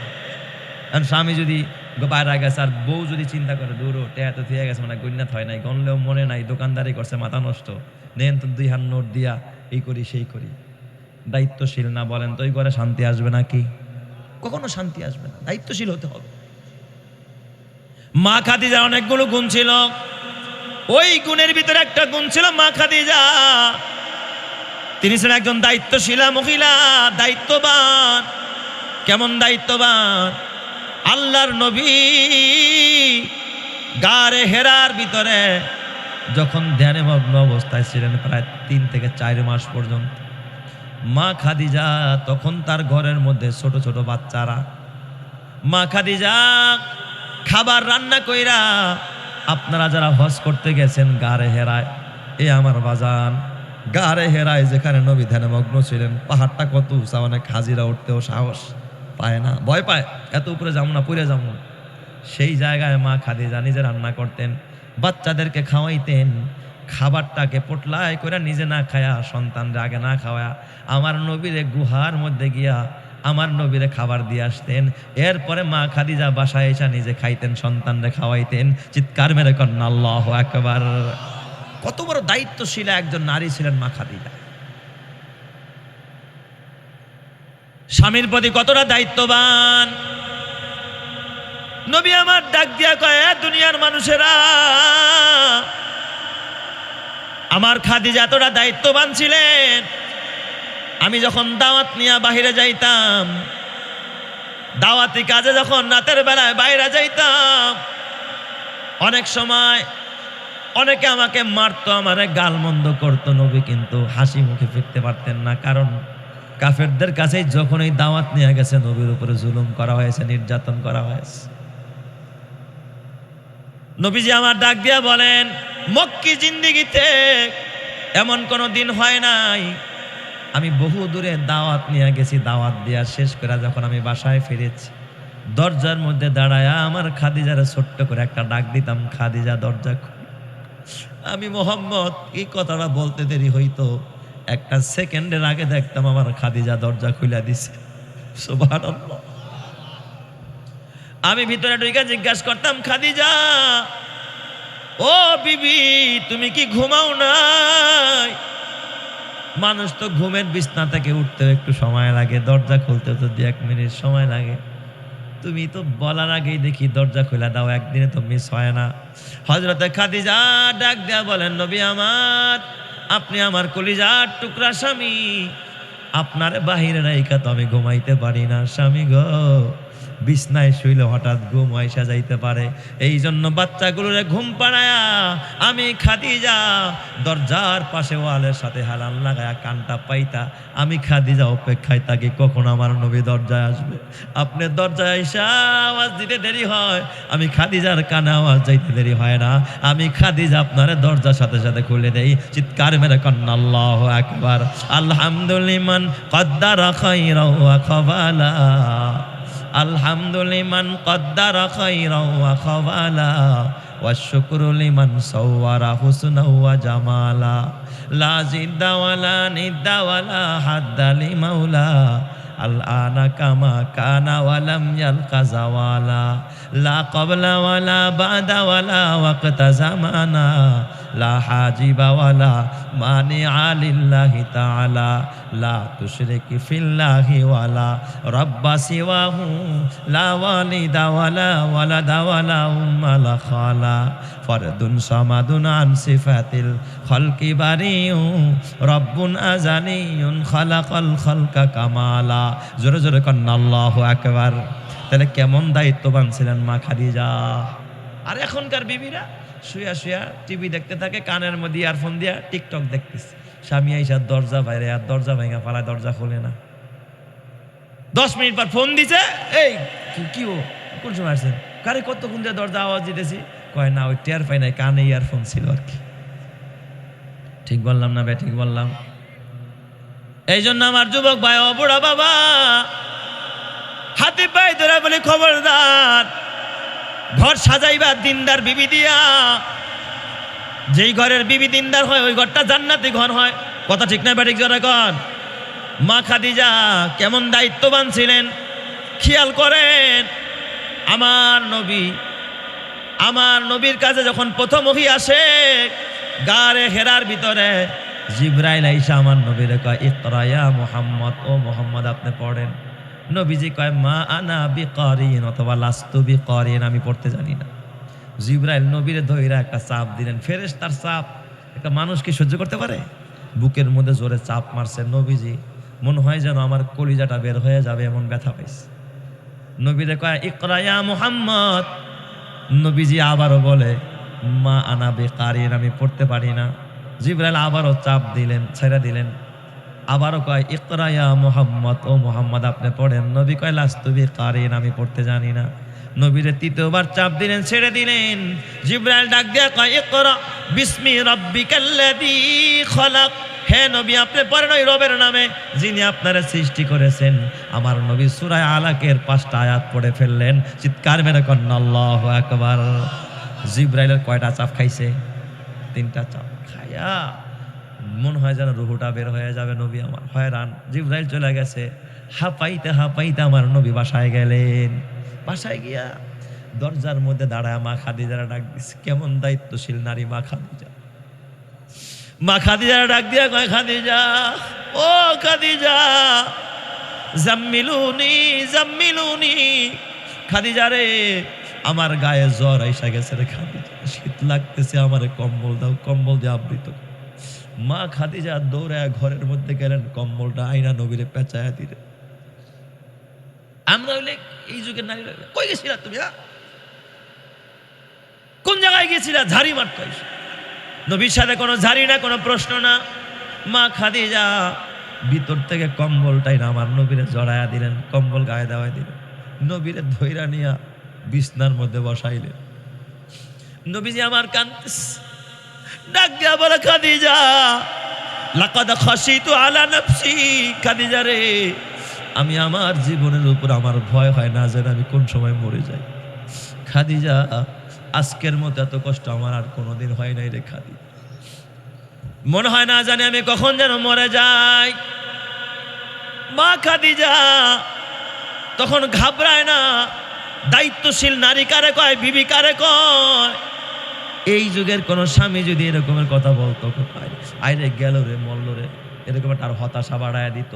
কারণ স্বামী যদি বাইরে গেছে আর বউ যদি চিন্তা করে, দূরও টেয়া তো থিয়ে গেছে, মানে গণ্যাত হয় নাই, গণলেও মনে নাই, দোকানদারি করছে, মাথা নষ্ট, নেন তো 2 হাত নোট দিয়া এই করি সেই করি, দায়িত্বশীল না, বলেন তো ওই ঘরে শান্তি আসবে নাকি? কখনো শান্তি আসবে না। দায়িত্বশীল হতে হবে। মা খাদিজার অনেকগুলো গুণ ছিল, ওই গুণের ভিতরে একটা গুণ ছিল মা খাদিজা, তিনি ছিলেন একজন দায়িত্বশীলা মহিলা, দায়িত্ববান। কেমন দায়িত্ববান? আল্লাহর নবী গারে হেরার ভিতরে যখন ধ্যানে মগ্ন অবস্থায় ছিলেন, প্রায় 3 থেকে 4 মাস পর্যন্ত, মা খাদিজা তখন তার ঘরের মধ্যে ছোট ছোট বাচ্চারা, মা খাদিজা খাবার রান্না কইরা, আপনারা যারা হজ করতে গেছেন গারে হেরায়, এ আমার বাজান, গারে হেরায় যেখানে নবী ধ্যানে মগ্ন ছিলেন, পাহাড়টা কত উঁচা, অনেক হাজিরা উঠতেও সাহস পায় না, ভয় পায়, এত উপরে যাবো না, পড়ে যাবো। সেই জায়গায় মা খাদিজা নিজে রান্না করতেন, বাচ্চাদেরকে খাওয়াইতেন, খাবারটাকে পোটলায় করে নিজে না খায়া, সন্তানরা আগে না খাওয়া, আমার নবীরে গুহার মধ্যে গিয়া আমার নবীরে খাবার দিয়ে আসতেন। এরপরে মা খাদিজা বাসায় এসে নিজে খাইতেন, সন্তানরে খাওয়াইতেন। চিৎকার মেরে কন্যা আল্লাহু আকবার। কত বড় দায়িত্বশীল একজন নারী ছিলেন মা খাদিজা। স্বামীর প্রতি কতটা দায়িত্ববান। নবী আমার ডাক দিয়া কয়, দুনিয়ার মানুষেরা, আমার খাদিজা এতটা দায়িত্ববান ছিলেন, আমি যখন দাওয়াত নিয়ে বাহিরে যাইতাম, দাওয়াতি কাজে যখন রাতের বেলায় বাইরে যাইতাম, অনেক সময় অনেকে আমাকে মারতো, আমারে গালমন্দ করতো, নবী কিন্তু হাসি মুখে ফিরতে পারতেন না, কারণ কাফেরদের কাছেই যখন এই দাওয়াত নিয়ে গেছে নবীর উপরে জুলুম করা হয়েছে, নির্যাতন করা হয়েছে। নবীজি আমার ডাক দিয়া বলেন, মক্কি জিন্দেগিতে এমন কোনো দিন হয় নাই, আমি বহু দূরে দাওয়াত নিয়ে গেছি, দাওয়াত দেওয়া শেষ করে যখন আমি বাসায় ফিরেছি, দরজার মধ্যে দাঁড়ায়া আমার খাদিজারে ছোট্ট করে একটা ডাক দিতাম, খাদিজা দরজা খুল। আমি মোহাম্মদ এই কথাটা বলতে দেরি হইতো, একটা সেকেন্ডের আগে দেখতাম আমার খাদিজা দরজা খুলে দিছে। সুবহানাল্লাহ। আমি ভিতরে ঢুকে জিজ্ঞাসা করতাম, খাদিজা ও বিবি তুমি কি ঘুমাও নাই? মানুষ তো ঘুমের বিছনা থেকে উঠতে একটু সময় লাগে, দরজা খুলতে তো 2-1 মিনিট সময় লাগে, তুমি তো বলার আগেই দেখি দরজা খুলে দাও, একদিনে তো মিস হয় না। হযরতে খাদিজা ডাক দেয়া বলেন, নবী আমার, আপনি আমার কলিজার টুকরা স্বামী, আপনার বাহিরে রাইখা তো আমি ঘুমাইতে পারি না স্বামী গো, বিছনায় শুইলে হঠাৎ ঘুম আইসা যাইতে পারে, এই জন্য বাচ্চাগুলোরে ঘুম পাড়ায়া আমি খাদিজা দরজার পাশে ওয়ালের সাথে হেলান লাগায়া কানটা পাইতা, আমি খাদিজা অপেক্ষায় থাকি কখন আমার নবী দরজায় আসবে। আপনি দরজায় আইসা আওয়াজ দিতে দেরি হয়, আমি খাদিজার কানে আওয়াজ যাইতে দেরি হয় না, আমি খাদিজা আপনার দরজার সাথে সাথে খুলে দেই। চিৎকার মেরে কন্না আল্লাহু আকবার। আলহামদুলিমান কদ্দারা খাইরা ওয়া খাবালা, আলহামদুলিমান কদ্দারা খাইরা ওয়া খাবালা, ওয়া শুকরু লিমান সাওয়ারা হুসনা ওয়া জামালা, লা জিদ্দা ওয়ালা নিদ্দা ওয়ালা হাদ্দা লিমাউলা, আল আনা কামা কানা ওয়ালাম ইয়ালকা জাওয়ালা, লা ক্বাবলা ওয়ালা বাদা ওয়ালা ওয়াক্তা জামানা, লা হাজিবা ওয়ালা মানিআ লিল্লাহি তাআলা, লা তুশরিকি ফিল্লাহি ওয়ালা রাব্বা সিওয়াহু, লা ওয়ালিদা ওয়ালা ওয়ালাদা ওয়ালা উম্মা লা খালা, ফরদুন সামাদুন আন সিফাতিল খালকি বারিউ, রব্বুন আজানিয়ুন খালাকাল খালকা কামালা। জোরে জোরে কন্না আল্লাহু আকবার। তাহলে কেমন দায়িত্ববান ছিলেন মা খাদিজা। আর এখনকার বিবিরা শুয়া শুয়া টিভি দেখতে থাকে, কানের মধ্যে ইয়ারফোন দিয়া টিকটক দেখতেছে, স্বামী আইসা দরজা বাইরে আর দরজা ভেঙা পালায়, দরজা খোলে না। 10 মিনিট পর ফোন দিছে, এই কি ও কোন সময় আসছেন, কারে কতক্ষণ দিয়ে দরজা আওয়াজ দিতেছি, কয় না ওই টের পাই নাই, কানে ইয়ারফোন ছিল আর কি। ঠিক বললাম না ভাই? ঠিক বললাম। এই জন্য আমার যুবক ভাই ও বুড়া বাবা, হাতে পায়ে ধরে বলে খবরদার, ঘর সাজাইবা দিনদার বিবি দিয়া, যেই ঘরের বিবি দিনদার হয় ওই ঘরটা জান্নাতি ঘর হয়। কথা ঠিক না ব্যাটিক জোরে কর। মা খাদিজা কেমন দায়িত্ববান ছিলেন খেয়াল করেন। আমার নবীর কাছে যখন প্রথম ওহী আসে, গারে হেরার ভিতরে জিবরাইল আইসা আমার নবীরে কয়, ইকরা ইয়া মুহাম্মদ, ও মুহাম্মদ আপনি পড়েন। নবীজি কয়, মা আনা বিকারিন অথবা লাস্তু বিকারিন, আমি পড়তে জানি না। জিবরাইল নবীরে ধইরা একটা চাপ দিলেন, ফেরেশতার চাপ একটা মানুষ কি সহ্য করতে পারে? বুকের মধ্যে জোরে চাপ মারছে। নবীজি মনে হয় যেন আমার কলিজাটা বের হয়ে যাবে এমন ব্যথা পাইছে। নবীরে কয়, ইকরা ইয়া মুহাম্মদ। নবীজি আবারও বলে, মা আনা বিকারিন, আমি পড়তে পারি না। জিবরাইল আবারও চাপ দিলেন, ছেড়ে দিলেন। আবারও কয়, ইকরা ইয়া মুহাম্মদ, ও মুহাম্মদ আপনি পড়েন। নবী কয়, লাস্তু বিকারিন, আমি পড়তে জানি না। নবীরে তৃতীয়বার চাপ দিলেন, ছেড়ে দিলেন। জিবরাইল ডাক দিয়া কয়, ইকরা বিসমি রাব্বিকাল্লাযী খলাক, হে নবী আপনি পড়েন ওই রবের নামে যিনি আপনারা সৃষ্টি করেছেন। আমার নবী সূরা আলাকের 5টা আয়াত পড়ে ফেললেন। চিৎকার মেরে কন্না আল্লাহু আকবার। জিবরাইলের কয়টা চাপ খাইছে? 3টা চাপ খায়া মন হয় যেন রুহুটা বের হয়ে যাবে। নবী আমার হয়রান। জিবরাইল চলে গেছে। হাঁপাইতে হাঁপাইতে আমার নবী বাসায় গেলেন। বাসায় গিয়া দরজার মধ্যে দাঁড়ায় মা খাদিজারা ডাক দিচ্ছে। কেমন দায়িত্বশীল নারী মা খাদিজা। মা খাদিজারা ডাক দিয়া কয়, খাদিজা, ও খাদিজা, জাম্মিলুনি জাম্মিলুনি। খাদিজা রে, আমার গায়ে জ্বর আইসা গেছে রে খাদিজা, শীত লাগতেছে, আমার কম্বল দাও, কম্বল দিয়ে আবৃত। মা খাদিজা দৌড়ায় ঘরের মধ্যে গেলেন, কম্বলটা আইনা নবীরে পেঁচায়া দিলেন। আমরা হইলে এই যুগের নারী, কই গেছিলা তুমি? কোন জায়গায় গেছিলা? ঝাড়ি মারতে। নবীর সাথে কোনো ঝাড়ি না, কোনো প্রশ্ন না। মা খাদিজা ভিতর থেকে কম্বলটাই না আমার নবীরে জড়ায়া দিলেন, কম্বল গায়ে দেওয়াই দিলেন, নবীরে ধইরা নিয়া বিছনার মধ্যে বসাইলেন। নবীজি আমার কাঁদতেছে, ডাক দিয়া বলে, খাদিজা লাকাদ খাশিতু আলা নাফসি, খাদিজা রে আমি আমার জীবনের উপর আমার ভয় হয় না যেন আমি কোন সময় মরে যাই। খাদিজা আজকের মতো এত কষ্ট আমার আর কোনোদিন হয় নাই রে খাদিজা, মনে হয় না জানি আমি কখন যেন মরে যাই। মা খাদিজা তখন ঘাবড়ায় না। দায়িত্বশীল নারী কারে কয়, বিবি কারে কয়? এই যুগের কোন স্বামী যদি এরকমের কথা বলতো, আইরে গেল রে মল্ল রে, এরকম একটা হতাশা বাড়ায় দিত।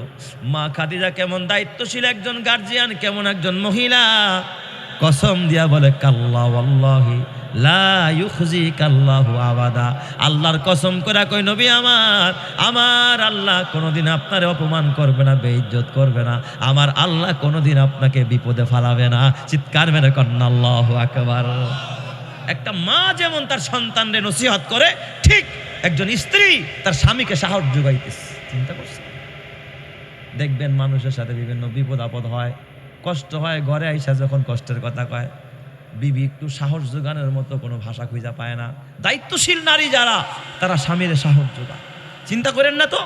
মা খাদিজা কেমন দায়িত্বশীল একজন গার্জিয়ান, কেমন একজন মহিলা, কসম দিয়া বলে, কাল্লা ওয়াল্লাহি লা ইউখজিকাল্লাহু আবাদা, আল্লাহর কসম করে কই নবী আমার আল্লাহ কোনোদিন আপনারে অপমান করবে না, বেইজ্জত করবে না, আমার আল্লাহ কোনোদিন আপনাকে বিপদে ফেলাবে না। চিৎকার মেরে কন্না আল্লাহু আকবার। একটা মা যেমন তার সন্তানরে নসিহত করে, ঠিক একজন স্ত্রী তার স্বামীকে সাহস যোগাইতেছে। চিন্তা করছে? দেখবেন মানুষের সাথে বিভিন্ন বিপদ আপদ হয়, কষ্ট হয়, ঘরে আইসা যখন কষ্টের কথা কয়, বিবি একটু সাহস যোগানোর মতো কোনো ভাষা খুঁজা পায় না। দায়িত্বশীল নারী যারা, তারা স্বামীরে সাহস যোগায়। চিন্তা করেন না তো,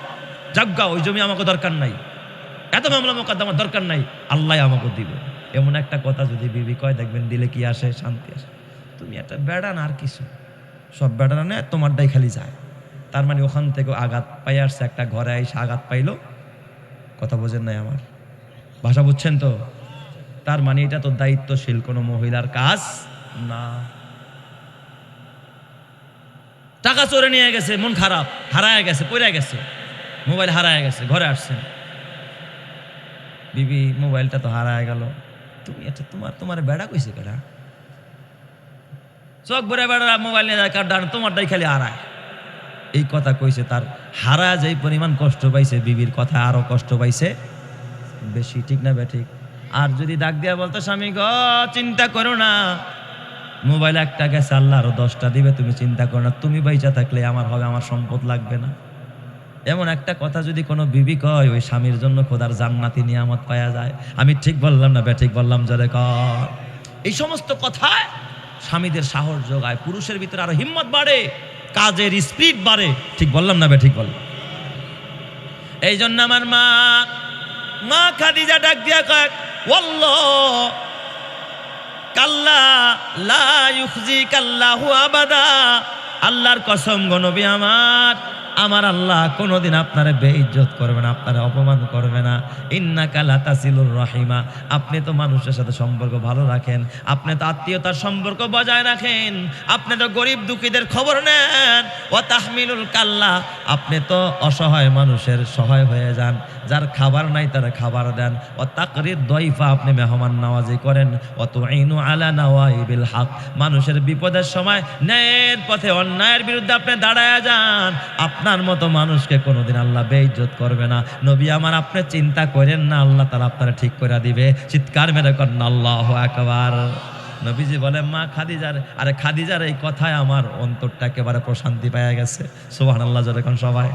যাজ্ঞা ওই জমি আমাকে দরকার নাই, এত মামলা মোকদ্দমা দরকার নাই, আল্লাহ আমাকে দিবে, এমন একটা কথা যদি বিবি কয়, দেখবেন দিলে কি আসে? শান্তি আসে। তুমি একটা বেড়া না আর কিছু, সব বেড়া না তোমারটাই খালি যায়। তার মানে ওখান থেকে আঘাত পাই আসছে, একটা ঘরে এসে আঘাত পাইলো। কথা বোঝেন নাই আমার ভাষা, বুঝছেন তো? তার মানে এটা তো দায়িত্বশীল কোনো মহিলার কাজ না। টাকা চোরে নিয়ে গেছে, মন খারাপ, হারায় গেছে, পড়ে গেছে, মোবাইল হারায় গেছে, ঘরে আসছেন, বিবি মোবাইলটা তো হারায় গেল, তুমি এটা তোমার বেড়া কইছে কেডা? চোখ ভরে বেড়া মোবাইল নিয়ে যায়, কার তোমারটাই খালি হারায়। এই কথা কইছে, তার হারা যেই পরিমাণ কষ্ট পাইছে, বিবির কথা আরো কষ্ট পাইছে বেশি। ঠিক না বেঠিক? আর যদি ডাক দিয়া বলতো, স্বামী গো চিন্তা করো না, মোবাইল একটা গেছে, আল্লাহ আরো 10টা দিবে, তুমি চিন্তা করো না, তুমি বাইচা থাকলে আমার হবে, আমার সম্পদ লাগবে না। এমন একটা কথা যদি কোনো বিবি কয়, ওই স্বামীর জন্য খোদার জান্নাতি নিয়ামত পাওয়া যায়। আমি ঠিক বললাম না বেঠিক বললাম? জোরে কর। এই সমস্ত কথায় স্বামীদের সাহস যোগায়, পুরুষের ভিতরে আরো হিম্মত বাড়ে, কাজের স্পিরিট বাড়ে। ঠিক বললাম না বেঠিক বললাম? এই জন্য আমার মা খাদিজা ডাক দিয়া কয়, ওয়াল্লাহ কাল্লা লা ইউখজিকাল্লাহু আবাদা, আল্লাহর কসম গো নবী আমার আল্লাহ কোনোদিন আপনারে বেইজ্জত করবে না, আপনারে অপমান করবে না। ইন্নাকা লাতাসিলুর রহিমা, আপনি তো মানুষের সাথে সম্পর্ক ভালো রাখেন, আপনি তো আত্মীয়তার সম্পর্ক বজায় রাখেন, আপনি তো গরিব দুঃখীদের খবর নেন। ওয়া তাহমিলুল কাল্লা, আপনি তো অসহায় মানুষের সহায় হয়ে যান, যার খাবার নাই তারা খাবার দেন। ও তাকরির দয়ফা, আপনি মেহমান নওয়াজি করেন। ও তুইনু আলা নাওয়াইবিল হক, মানুষের বিপদের সময় ন্যায়ের পথে অন্যায়ের বিরুদ্ধে আপনি দাঁড়ায়া যান। আপনার মতো মানুষকে কোনোদিন আল্লাহ বেইজ্জত করবে না। নবী আমার, আপনি চিন্তা করেন না, আল্লাহ তাআলা আপনারা ঠিক করে দিবে। চিৎকার মেরে করেন আল্লাহু আকবার। নবীজি বলে, মা খাদিজার এই কথায় আমার অন্তরটা একেবারে প্রশান্তি পাওয়া গেছে। সুবহানাল্লাহ জোরে কোন সবাই।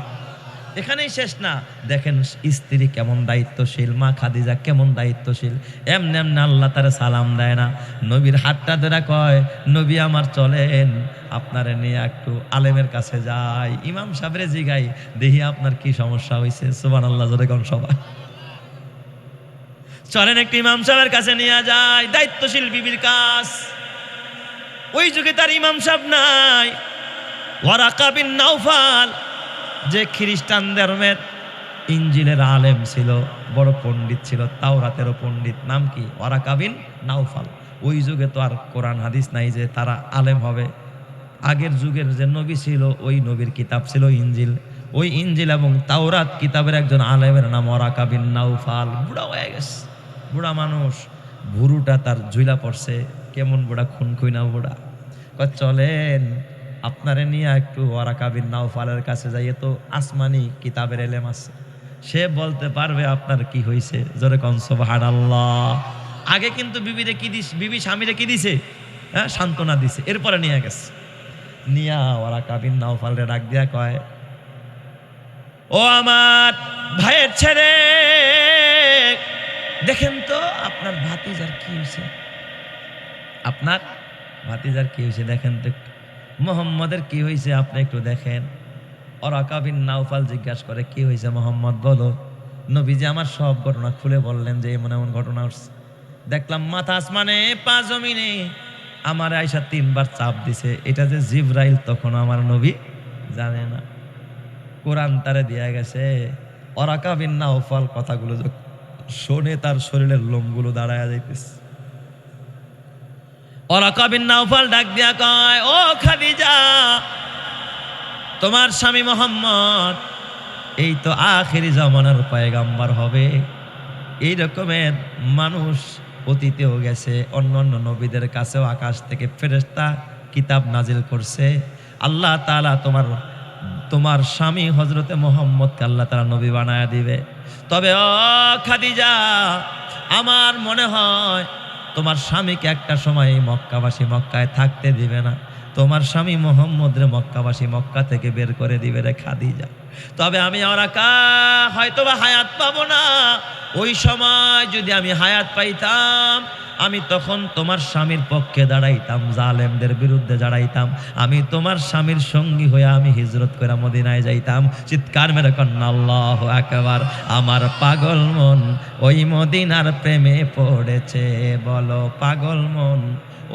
এখানেই শেষ না, দেখেন স্ত্রী কেমন দায়িত্বশীল, মা খাদিজা কেমন দায়িত্বশীল। এমনি আল্লাহ তারা সালাম দেয় না, নবীর হাতটা ধরে কয়, নবী আমার চলেন আপনারে নিয়ে একটু আলেমের কাছে যাই, ইমাম সাহেবরে জিগাই, দেখি আপনার কি সমস্যা হয়েছে। সুবহানাল্লাহ জোরে কোন সবাই। চলেন একটু ইমাম সাহেবের কাছে নিয়ে যায়, দায়িত্বশীল বিবির কাজ। ওই যুগে তার ইমাম সাহেব নাই। ওয়ারাকা বিন নাওফাল, যে খ্রিস্টান ধর্মের ইঞ্জিলের আলেম ছিল, বড় পণ্ডিত ছিল, তাওরাতেরও পণ্ডিত, নাম কি? Waraqa bin Nawfal. ওই যুগে তো আর কোরআন হাদিস নাই যে তারা আলেম হবে। আগের যুগের যে নবী ছিল, ওই নবীর কিতাব ছিল ইঞ্জিল। ওই ইঞ্জিল এবং তাওরাত কিতাবের একজন আলেমের নাম ওয়ারাকা বিন নাওফাল। বুড়া হয়ে গেছে, বুড়া মানুষ, ভুরুটা তার ঝুলা পড়ছে, কেমন বুড়া, খুনখুইনা বুড়া। চলেন আপনারে নিয়ে একটু ওয়ারাকা বিন নাওফালের কাছে যাইয়ে, তো আসমানি কিতাবের এলেম আছে, সে বলতে পারবে আপনার কি হয়েছে। জোরে কোন সুবহানাল্লাহ। আগে কিন্তু বিবি স্বামীরে কি দিছে? হ্যাঁ, সান্ত্বনা দিছে, এরপরে নিয়ে গেছে। নিয়া ওয়ারাকা বিন নাওফালরে ডাক দিয়া কয়, ও আমার ভাইয়ের ছেলে, দেখেন তো আপনার ভাতিজার কি হয়েছে, আপনার ভাতিজার কি হয়েছে দেখেন তো একটু। মোহাম্মদের কি হয়েছে আপনি একটু দেখেন। ওরাকা বিন নাউফাল জিজ্ঞাসা করে, কি হয়েছে মোহাম্মদ বলো। নবীজি আমার সব ঘটনা খুলে বললেন যে এমন এমন ঘটনা উঠছে। দেখলাম মাথা আসমানে পা জমিনে আমার আয়সা 3 বার চাপ দিছে। এটা যে জিবরাইল তখন আমার নবী জানে না, কোরআন তারে দিয়া গেছে। ওরাকা বিন নাউফাল কথাগুলো যখন শোনে তার শরীরের লোমগুলো দাঁড়ায় যাইতেছে। ওরাকা বিন নাউফাল ডাক দিয়া কয়, ও খাদিজা, তোমার স্বামী মোহাম্মদ এই তো আখেরি জামানার পয়গাম্বার হবে। এই রকমের মানুষ অতীতেও গেছে, অন্য অন্য নবীদের কাছেও আকাশ থেকে ফেরেশতা কিতাব নাজিল করছে। আল্লাহ তাআলা তোমার স্বামী হযরতে মুহাম্মদকে আল্লাহ তাআলা নবী বানায়া দিবে। তবে ও খাদিজা, আমার মনে হয় তোমার স্বামীকে একটা সময় মক্কাবাসী মক্কায় থাকতে দিবে না। তোমার স্বামী মোহাম্মদ রে মক্কাবাসী মক্কা থেকে বের করে দিবে রে খাদিজা। তবে আমি ওরাকা হয়তোবা হায়াত পাবো না। ওই সময় যদি আমি হায়াত পাইতাম, আমি তখন তোমার স্বামীর পক্ষে দাঁড়াইতাম, জালেমদের বিরুদ্ধে দাঁড়াইতাম। আমি তোমার স্বামীর সঙ্গী হয়ে আমি হিজরত করে মদিনায় যাইতাম। চিৎকার মেরে কন্যা আল্লাহু আকবার। আমার পাগল মন ওই মদিনার প্রেমে পড়েছে, বলো পাগল মন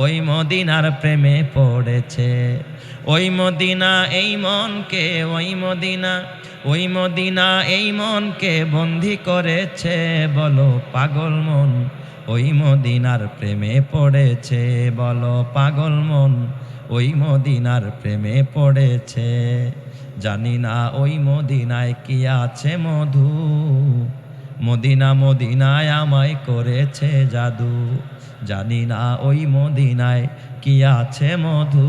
ওই মদিনার প্রেমে পড়েছে। ওই মদিনা এই মনকে, ওই মদিনা ওই মদিনা এই মনকে বন্দি করেছে, বলো পাগল মন ওই মদিনার প্রেমে পড়েছে, বলো পাগল মন ওই মদিনার প্রেমে পড়েছে। জানি না ওই মদিনায় কি আছে মধু, মদিনা মদিনায় আমায় করেছে জাদু। জানি না ওই মদিনায় কি আছে মধু,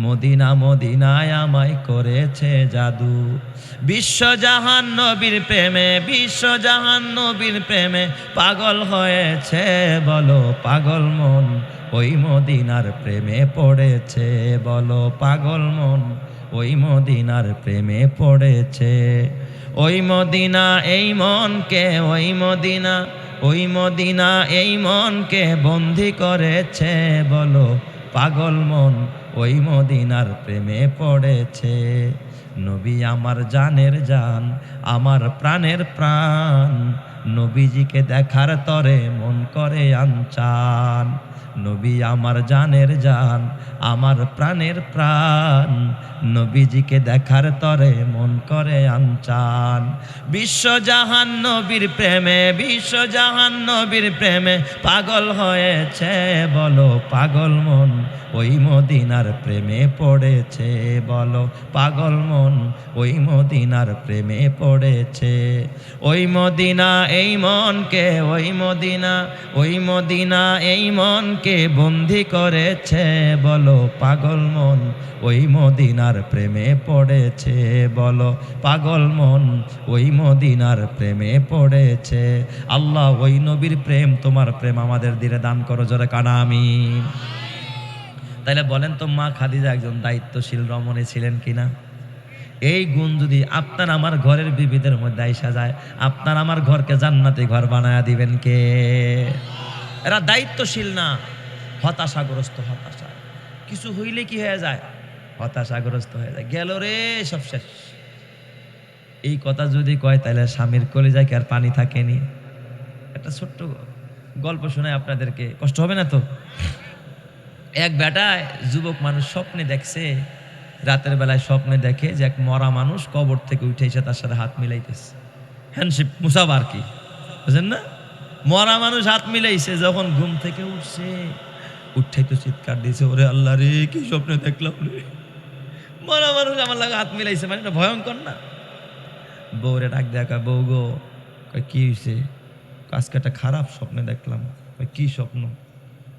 মদিনা মদিনায় আমায় করেছে জাদু। বিশ্বজাহান নবীর প্রেমে, বিশ্বজাহান নবীর প্রেমে পাগল হয়েছে, বলো পাগল মন ওই মদিনার প্রেমে পড়েছে, বলো পাগল মন ওই মদিনার প্রেমে পড়েছে। ওই মদিনা এই মনকে, ওই মদিনা ওই মদিনা এই মনকে বন্দি করেছে, বলো পাগল মন ওই মদিনার প্রেমে পড়েছে। নবী আমার জানের জান, আমার প্রাণের প্রাণ, নবীজিকে দেখার তরে মন করে আনচান। নবী আমার জানের জান, আমার প্রাণের প্রাণ, নবীজিকে দেখার তরে মন করে আনচান। বিশ্বজাহান নবীর প্রেমে, বিশ্বজাহান নবীর প্রেমে পাগল হয়েছে, বলো পাগল মন ওই মদিনার প্রেমে পড়েছে, বলো পাগল মন ওই মদিনার প্রেমে পড়েছে। ওই মদিনা এই মনকে, ওই মদিনা ওই মদিনা এই মনকে বন্দি করেছে, বলো পাগল মন ওই মদিনার প্রেমে পড়েছে, বলো পাগল মন ওই মদিনার প্রেমে পড়েছে। আল্লাহ ওই নবীর প্রেম, তোমার প্রেম আমাদের দিলে দান করো, জোরে কানা আমিন। তাইলে বলেন তো, মা খাদিজা একজন দায়িত্বশীল রমণী ছিলেন কিনা? এই গুণ যদি আপনার আমার ঘরের বিবিদের মধ্যে আইসা যায়, আপনার আমার ঘরকে জান্নাতি ঘর বানায়া দিবেন কে? এরা দায়িত্বশীল না, হতাশাগ্রস্ত। হতাশা কিছু হইলে কি হয়ে যায়? হতাশাগ্রস্ত হয়ে যায়, গেল রে সব শেষ। এই কথা যদি কয় তাহলে স্বামীর কলিজায় কি আর পানি থাকেনি? একটা ছোট্ট গল্প শোনায় আপনাদেরকে, কষ্ট হবে না তো? এক বেটায় যুবক মানুষ স্বপ্নে দেখছে, রাতের বেলায় স্বপ্নে দেখে যে এক মরা মানুষ কবর থেকে উঠে এসে তার সাথে হাত মিলাইতেছে, হ্যান্ডশিপ মুসাফা আর কি, বুঝলেন না? মরা মানুষ হাত মিলাইছে। যখন ঘুম থেকে উঠছে, উঠেই তো চিৎকার দিয়েছে, ওরে আল্লাহ রে, কি স্বপ্নে দেখলাম রে, মরা মানুষ আমার লাগে হাত মিলাইছে, মানে এটা ভয়ঙ্কর না? বউরে ডাক দেখা, বউ গো, কয় কি হয়েছে? আজকে একটা খারাপ স্বপ্নে দেখলাম। কয় কি স্বপ্ন?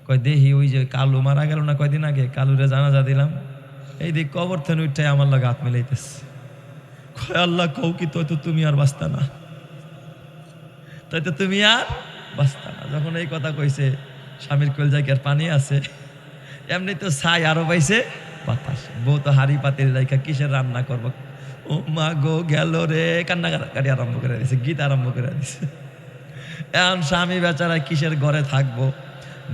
কয় দেহি ওই যে কালু মারা গেল না কয়দিন আগে, কালুরে জানাজা দিলাম, এই দিক কবর থেকে উঠে আমার লাগে হাত মিলাইতেছে। কয় আল্লাহ, কৌ কি তো তুমি আর বাঁচতা না, তাই তো তুমি আর বাঁচতা না। যখন এই কথা কইছে, স্বামীর কলজায় কি আর পানি আছে? এমনি তো ছাই আরো পাইছে বাতাস। বউ তো হাড়ি পাতিল রাইখা কিসের রান্না করবো, ও মা গো গেল রে, কান্নাকাটি আরম্ভ করে দিছে, গীত আরম্ভ করে দিছে। এখন স্বামী বেচারা কিসের ঘরে থাকবো,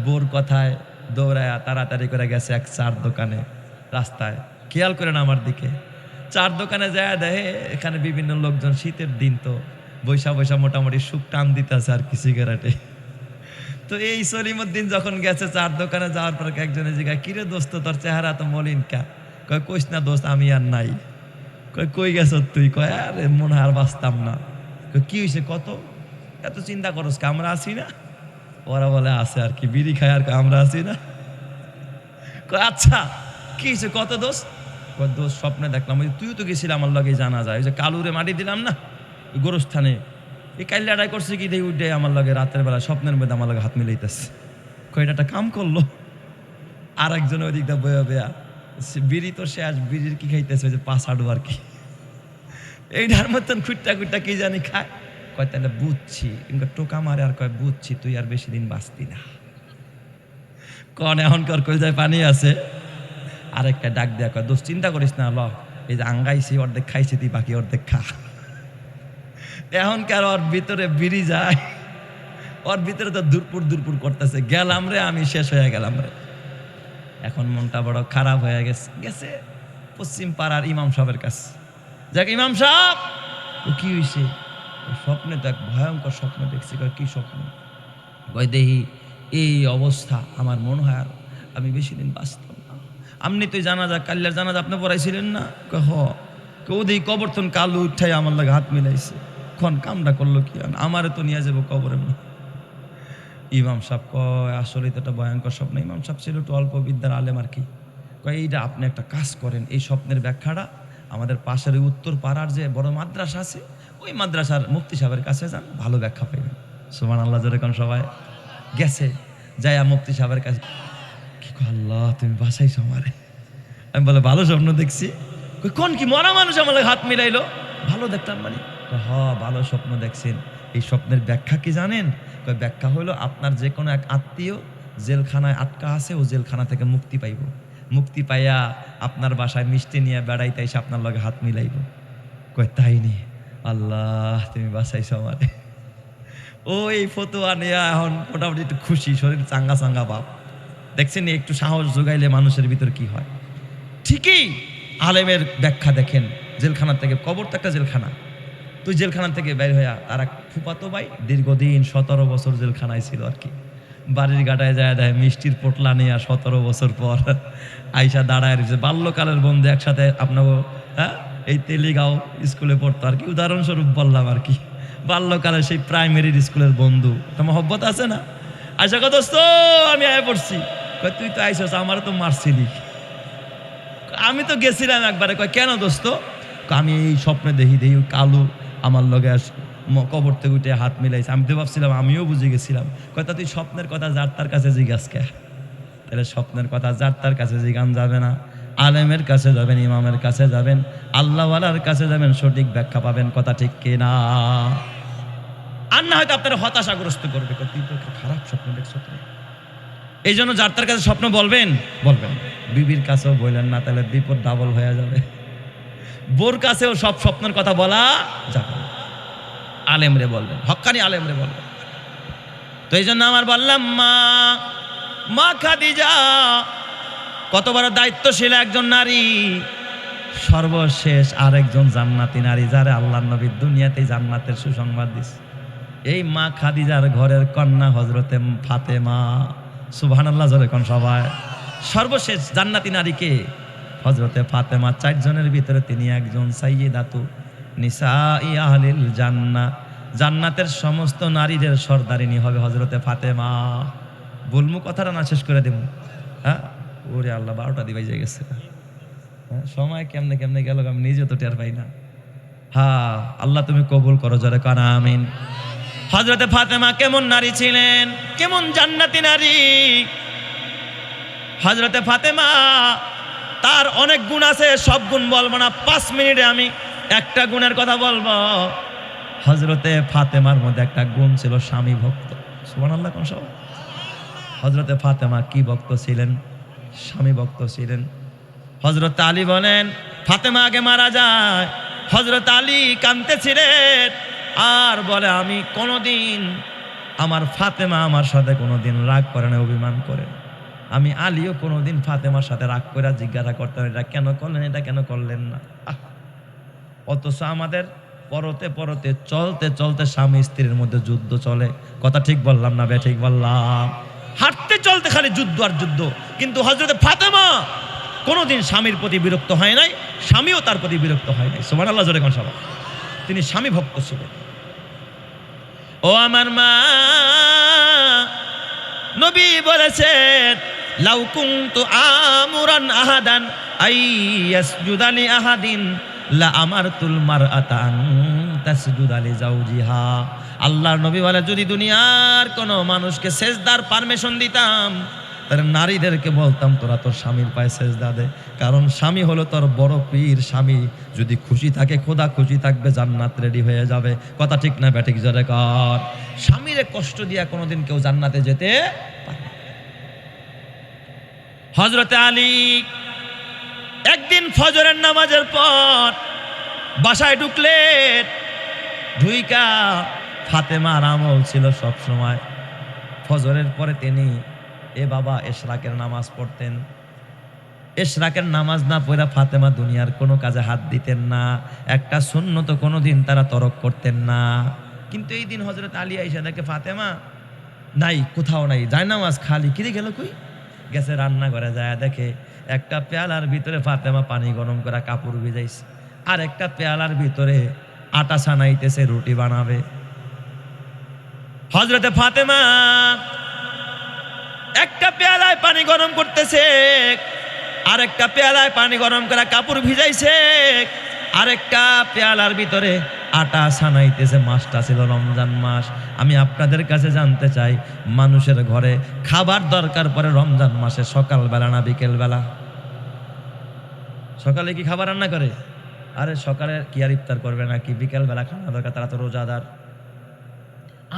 বোর কথায় দৌড়ায় তাড়াতাড়ি করে গেছে এক চার দোকানে, রাস্তায় খেয়াল করে না আমার দিকে, চার দোকানে যায় দেখে এখানে বিভিন্ন লোকজন, শীতের দিন তো বৈশা বৈশা মোটামুটি সুখ টান দিতেছে আর কি সিগারেটে। তো এই সলিমুদ্দিন যখন গেছে চার দোকানে, যাওয়ার পর একজনের জিজ্ঞাসা, কিরে দোস্ত তোর চেহারা তো মলিন কা? কয় কইস না দোস্ত আমি আর নাই। কয় কই গেছ তুই? কয় আরে মনে আর বাঁচতাম না। কয় কি হয়েছে কত? এত চিন্তা করস কে, আমরা আছি না? ওরা বলে আছে আর কি, বিড়ি খায় আর আমরা আছি না। কয় আচ্ছা কি হয়েছে কত দোস্ত? কয় দোস্ত স্বপ্নে দেখলাম, ওই তুইও তো গেছিলাম আমার লগে জানা যায়, ওই যে কালুরে মাটি দিলাম না ওই গোরস্থানে, এই কাইলে আড়াই করছে কি দেখি উঠে আমার লগে রাতের বেলা স্বপ্নের মধ্যে আমার লগে হাত মিলাইতেছে। কয় এটা একটা কাম করলো। আর একজন ওই দিকটা বয়া বেয়া বিড়ি তো শেষ, বিড়ির কি খাইতেছে ওই যে পাঁচ আডু আর কি, এইটার মতন খুঁটটা খুঁটটা কি জানি খায়। কয় তাহলে বুঝছি, কিন্তু টোকা মারে আর কয় বুঝছি তুই আর বেশি দিন বাঁচতি না। কন এখনকার কই যায় পানি আছে। আরেকটা ডাক দেয়া কয় দোষ চিন্তা করিস না, ল এই যে আঙ্গাইছি অর্ধেক খাইছি তুই বাকি অর্ধেক খা। এখনকার ওর ভিতরে বিড়ি যায়, ওর ভিতরে তো দুরপুর দুরপুর করতেছে, গেলাম রে আমি শেষ হয়ে গেলাম রে। এখন মনটা বড় খারাপ হয়ে গেছে, গেছে পশ্চিম পাড়ার ইমাম সাহেবের কাছে। যাক ইমাম সাহেব, ও কি হয়েছে? স্বপ্নে তো এক ভয়ঙ্কর স্বপ্ন দেখছি। কয় কি স্বপ্ন? কয় দেখি এই অবস্থা, আমার মনে হয় আর আমি বেশি দিন বাঁচতাম না। আপনি তো জানাজা, কাল্যার জানাজা আপনি পড়াইছিলেন না? কয় হ। কেউ দেখি কবর তখন কালু উঠাই আমার লাগে হাত মিলাইছে, খন কামটা করলো কি, আমারে তো নিয়ে যাবো কবরের মধ্যে। ইমাম সাহেব কয় আসলে তো একটা ভয়ঙ্কর স্বপ্ন। ইমাম সাহেব ছিল একটু অল্প বিদ্যার আলেম আর কি। কয় এইটা আপনি একটা কাজ করেন, এই স্বপ্নের ব্যাখ্যাটা আমাদের পাশের ওই উত্তর পাড়ার যে বড় মাদ্রাসা আছে, ওই মাদ্রাসার মুফতি সাহেবের কাছে যান, ভালো ব্যাখ্যা পাইবেন। সুবহানাল্লাহ, যেরকম সবাই গেছে যাইয়া মুফতি সাহেবের কাছে, কি আল্লাহ তুমি বাঁচাইছো আমারে। আমি বলে ভালো স্বপ্ন দেখছি। কই কোন কি মরা মানুষ আমার হাত মিলাইলো? ভালো দেখতাম মানে? হ ভালো স্বপ্ন দেখছেন। এই স্বপ্নের ব্যাখ্যা কি জানেন? কই ব্যাখ্যা হলো আপনার যে কোনো এক আত্মীয় জেলখানায় আটকা আছে, ও জেলখানা থেকে মুক্তি পাইব, মুক্তি পাইয়া আপনার বাসায় মিষ্টি নিয়ে বেড়াইতে এসে আপনার লগে হাত মিলাইব। কই তাই নি? আল্লাহ তুমি বাঁচাইছো আমারে। ও এই ফতোয়া নিয়ে এখন মোটামুটি একটু খুশি, শরীর চাঙ্গা চাঙ্গা বাপ। দেখছেন একটু সাহস যোগাইলে মানুষের ভিতর কি হয়। ঠিকই আলেমের ব্যাখ্যা দেখেন, জেলখানা থেকে, কবর তো একটা জেলখানা, তুই জেলখানা থেকে বের হইয়া তারা ফুপাতো ভাই দীর্ঘদিন 17 বছর জেলখানায় ছিল আর কি, বাড়ির গাটায় যায় দেয় মিষ্টির পোটলা নিয়ে 17 বছর পর আইসা দাঁড়ায় রয়েছে। বাল্যকালের বন্ধু একসাথে আপনাকে, হ্যাঁ এই তেলিগাঁও স্কুলে পড়তো আর কি, উদাহরণস্বরূপ বললাম আর কি, বাল্যকালে সেই প্রাইমারির স্কুলের বন্ধু, তো মহব্বত আছে না? আইসা কত দোস্ত আমি আয় পড়ছি। কয় তুই তো আইসস, আমার তো মারছিলি। আমি তো গেছিলাম একবারে। কয় কেন দোস্ত? আমি এই স্বপ্নে দেখি কালু আমার লগে কবর থেকে উঠে হাত মিলাইছে। আমি তো ভাবছিলাম, আমিও বুঝে গেছিলাম। কয় তা তুই স্বপ্নের কথা যার তার কাছে জিজ্ঞাস কে? তাহলে স্বপ্নের কথা যার তার কাছে জিজ্ঞান যাবে না, আলেমের কাছে যাবেন, ইমামের কাছে যাবেন, আল্লাহওয়ালার কাছে যাবেন, সঠিক ব্যাখ্যা পাবেন। কথা ঠিক কিনা? আর না হয়তো আপনারা হতাশাগ্রস্ত করবে, তুই তো খারাপ স্বপ্ন দেখছো তুমি। এই জন্য যার তার কাছে স্বপ্ন বলবেন, বিবির কাছেও বললেন না, তাহলে বিপদ ডাবল হয়ে যাবে। বোর কাছেও সব স্বপ্নের কথা বলা যাবে না, আলেমরে বলবেন, হক্কানি আলেমরে বলবেন। তো এই জন্য আমার বললাম মা খাদিজা কত বড় দায়িত্বশীল একজন নারী, সর্বশেষ আরেকজন জান্নাতি নারী, যারা আল্লাহর নবী দুনিয়াতে জান্নাতের সুসংবাদ দিস। এই মা খাদিজার ঘরের কন্যা হযরতে ফাতেমা। সুবহানাল্লাহ, জোরে কোন সবাই। সর্বশেষ জান্নাতি নারীকে হযরতে ফাতেমা, 4 জনের ভিতরে তিনি একজন। সাইয়্যিদাতু নিসাই আহলিল জান্নাহ, জান্নাতের সমস্ত নারীদের সর্দারিনী হবে হযরতে ফাতেমা। বলমু কথাটা না শেষ করে দেব? হ্যাঁ ওরে আল্লাহ, 12টা দিবাই যাই গেছে। সময় কেমনে কেমনে গেল আমি নিজে তো টের পাই না। হ্যাঁ আল্লাহ তুমি কবুল করো, জোরে কানা আমিন। হযরতে ফাতেমা কেমন নারী ছিলেন, কেমন জান্নাতি নারী। হযরতে ফাতেমা, তার অনেক গুণ আছে, সব গুণ বলবো না, 5 মিনিটে আমি একটা গুণের কথা বলবো। হযরতে ফাতেমার মধ্যে একটা গুণ ছিল স্বামী ভক্ত। সুবহানাল্লাহ কোন সব। হযরতে ফাতেমা কি ভক্ত ছিলেন? স্বামী ভক্ত ছিলেন। হযরত আলী বলেন ফাতেমা আগে মারা যায়, হযরত আলী কাঁদতেছিলেন আর বলে আমি কোনোদিন আমার ফাতেমা আমার সাথে কোনোদিন রাগ করে না, অভিমান করে না। আমি আলীও কোনোদিন ফাতেমার সাথে রাগ করে জিজ্ঞাসা করতাম এটা কেন করলেন, এটা কেন করলেন না। অথচ আমাদের পরতে পরতে চলতে চলতে স্বামী স্ত্রীর মধ্যে যুদ্ধ চলে। কথা ঠিক বললাম না ঠিক বললাম? হাঁটতে চলতে খালি যুদ্ধ আর যুদ্ধ। কিন্তু হযরত ফাতেমা কোনোদিন স্বামীর প্রতি বিরক্ত হয় নাই, স্বামীও তার প্রতি বিরক্ত হয় নাই। সুবহানাল্লাহ জোরে কোন সবাই। তিনি স্বামী ভক্ত ছিলেন। ও আমার মা, নবী বলেছেন লাউ কুনতু আমুরান আহাদান আইয়াসজুদা লি আহাদিন লা আমারতুল মারআতা আন তাসজুদা লি জাওজিহা। আল্লাহর নবী বলে যদি দুনিয়ার কোনো মানুষকে সেজদার পারমিশন দিতাম তাহলে নারীদেরকে বলতাম তোরা তোর স্বামীর পায়ে সেজদা দে, কারণ স্বামী হলো তোর বড় পীর। স্বামী যদি খুশি থাকে খোদা খুশি থাকবে, জান্নাত রেডি হয়ে যাবে। কথা ঠিক না ব্যাঠিক জোরে কর। স্বামীরে কষ্ট দিয়া কোনোদিন কেউ জান্নাতে যেতে পারে না। হযরত আলী একদিন ফজরের নামাজের পর বাসায় ঢুকলেন। ঢুইকা ফাতেমার আমল ছিল সব সময় ফজরের পরে তিনি বাবা এশরাকের নামাজ পড়তেন। এশরাকের নামাজ না পড়া ফাতেমা দুনিয়ার কোনো কাজে হাত দিতেন না, একটা সুন্নত কোনোদিন তারা তরক করতেন না। কিন্তু এই দিন হযরত আলী আয়েশা দেখে ফাতেমা নাই, কোথাও নাই, জায়নামাজ খালি। কিরে গেল কই? গেছে রান্নাঘরে যায়, দেখে একটা পেয়ালার ভিতরে ফাতেমা পানি গরম করা কাপড় ভিজাইছে, আর একটা পেয়ালার ভিতরে আটা ছানাইতেছে, রুটি বানাবে। হযরতে ফাতেমা একটা পেয়ালায় পানি গরম করতেছে, আরেকটা পেয়ালায় পানি গরম করা কাপড় ভিজাইছে, আরেকটা পেয়ালার ভিতরে আটা ছানাইতেছে। মাসটা ছিল রমজান মাস। আমি আপনাদের কাছে জানতে চাই, মানুষের ঘরে খাবার দরকার পড়ে রমজান মাসে সকালবেলা না বিকেল বেলা? সকালে কি খাবার রান্না করে? আরে সকালে কি আর ইফতার করবে নাকি? বিকেল বেলা খাওয়া দরকার, তারা তো রোজাদার।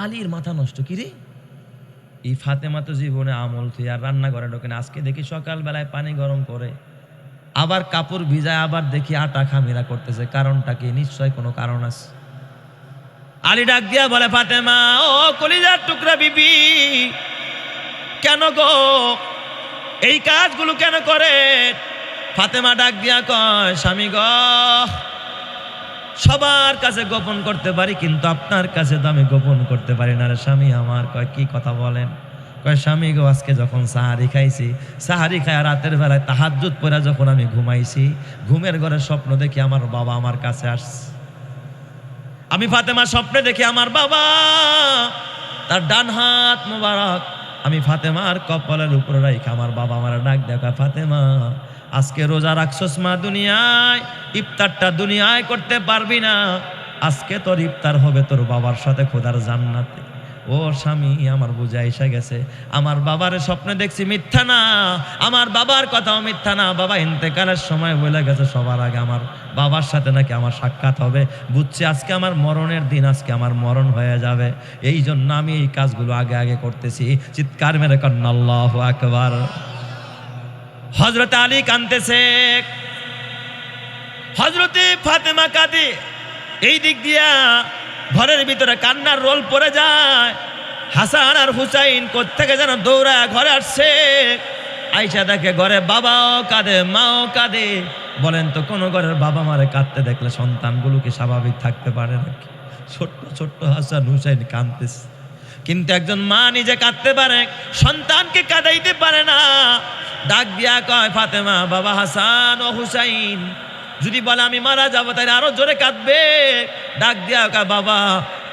আলীর মাথা নষ্ট। কি রে, এই ফাতেমা তো জীবনে আমল থুই আর রান্না করে ঢোকেন, আজকে দেখি সকালবেলায় পানি গরম করে আবার কাপড় ভিজায়, আবার দেখি আটা খামিরা করতেছে। কারণটা কি? নিশ্চয় কোনো কারণ আছে। আলী ডাক দিয়া বলে ফাতেমা, ও কলিজার টুকরা বিবি, কেন গো এই কাজগুলো কেন করে? ফাতেমা ডাক দিয়া কয়, স্বামী গো, সবার কাছে গোপন করতে পারি কিন্তু আপনার কাছে তো আমি গোপন করতে পারি না রে স্বামী আমার। কয় কি কথা বলেন? কয় স্বামী গো, আজকে যখন সাহারি খাইছি, সাহারি খায় রাতের বেলায় তাহাজ্জুদ পড়া যখন আমি ঘুমাইছি, ঘুমের ঘরে স্বপ্ন দেখি আমার বাবা আমার কাছে আসছে। আমি ফাতেমা স্বপ্নে দেখি আমার বাবা তার ডান হাত মোবারক আমি ফাতেমার কপালের উপরে রাখি। আমার বাবা আমার ডাক দেখা, ফাতেমা আজকে রোজা রাখছস মা, দুনিয়ায় ইফতারটা দুনিয়ায় করতে পারবি না, আজকে তোর ইফতার হবে তোর বাবার সাথে খোদার জান্নাতে। ও স্বামী, আমার বুঝে এসে গেছে, আমার বাবার স্বপ্নে দেখছি মিথ্যা না, আমার বাবার কথাও মিথ্যা না। বাবা ইন্তেকালের সময় বলে গেছে সবার আগে আমার বাবার সাথে নাকি আমার সাক্ষাৎ হবে। বুঝছি আজকে আমার মরণের দিন, আজকে আমার মরণ হয়ে যাবে, এই জন্য আমি এই কাজগুলো আগে আগে করতেছি। চিৎকার মেরে কন্না আল্লাহু আকবার। হযরত আলী কাঁদতেছে, হযরতে ফাতেমা কাঁদে। এই দিক দিয়া ঘরের ভিতরে কান্নার রোল পড়ে যায়। হাসান আর হুসাইন কোত্থেকে যেন দৌড়া ঘরে আসছে। আয়েশা দেখে ঘরে বাবাও কাঁদে, মাও কাঁদে। বলেন তো কোন ঘরের বাবা মারে কাঁদতে দেখলে সন্তানগুলো কি স্বাভাবিক থাকতে পারে নাকি? ছোট্ট ছোট্ট হাসান হুসাইন কাঁদতেছে, কিন্তু একজন মা নিজে কাঁদতে পারে, সন্তানকে কাঁদাইতে পারে না। ডাক দিয়া কয়, ফাতেমা বাবা হাসান ও হুসাইন যদি বলে আমি মারা যাবো তাহলে আরো জোরে কাঁদবে। ডাক দিয়া কয়, বাবা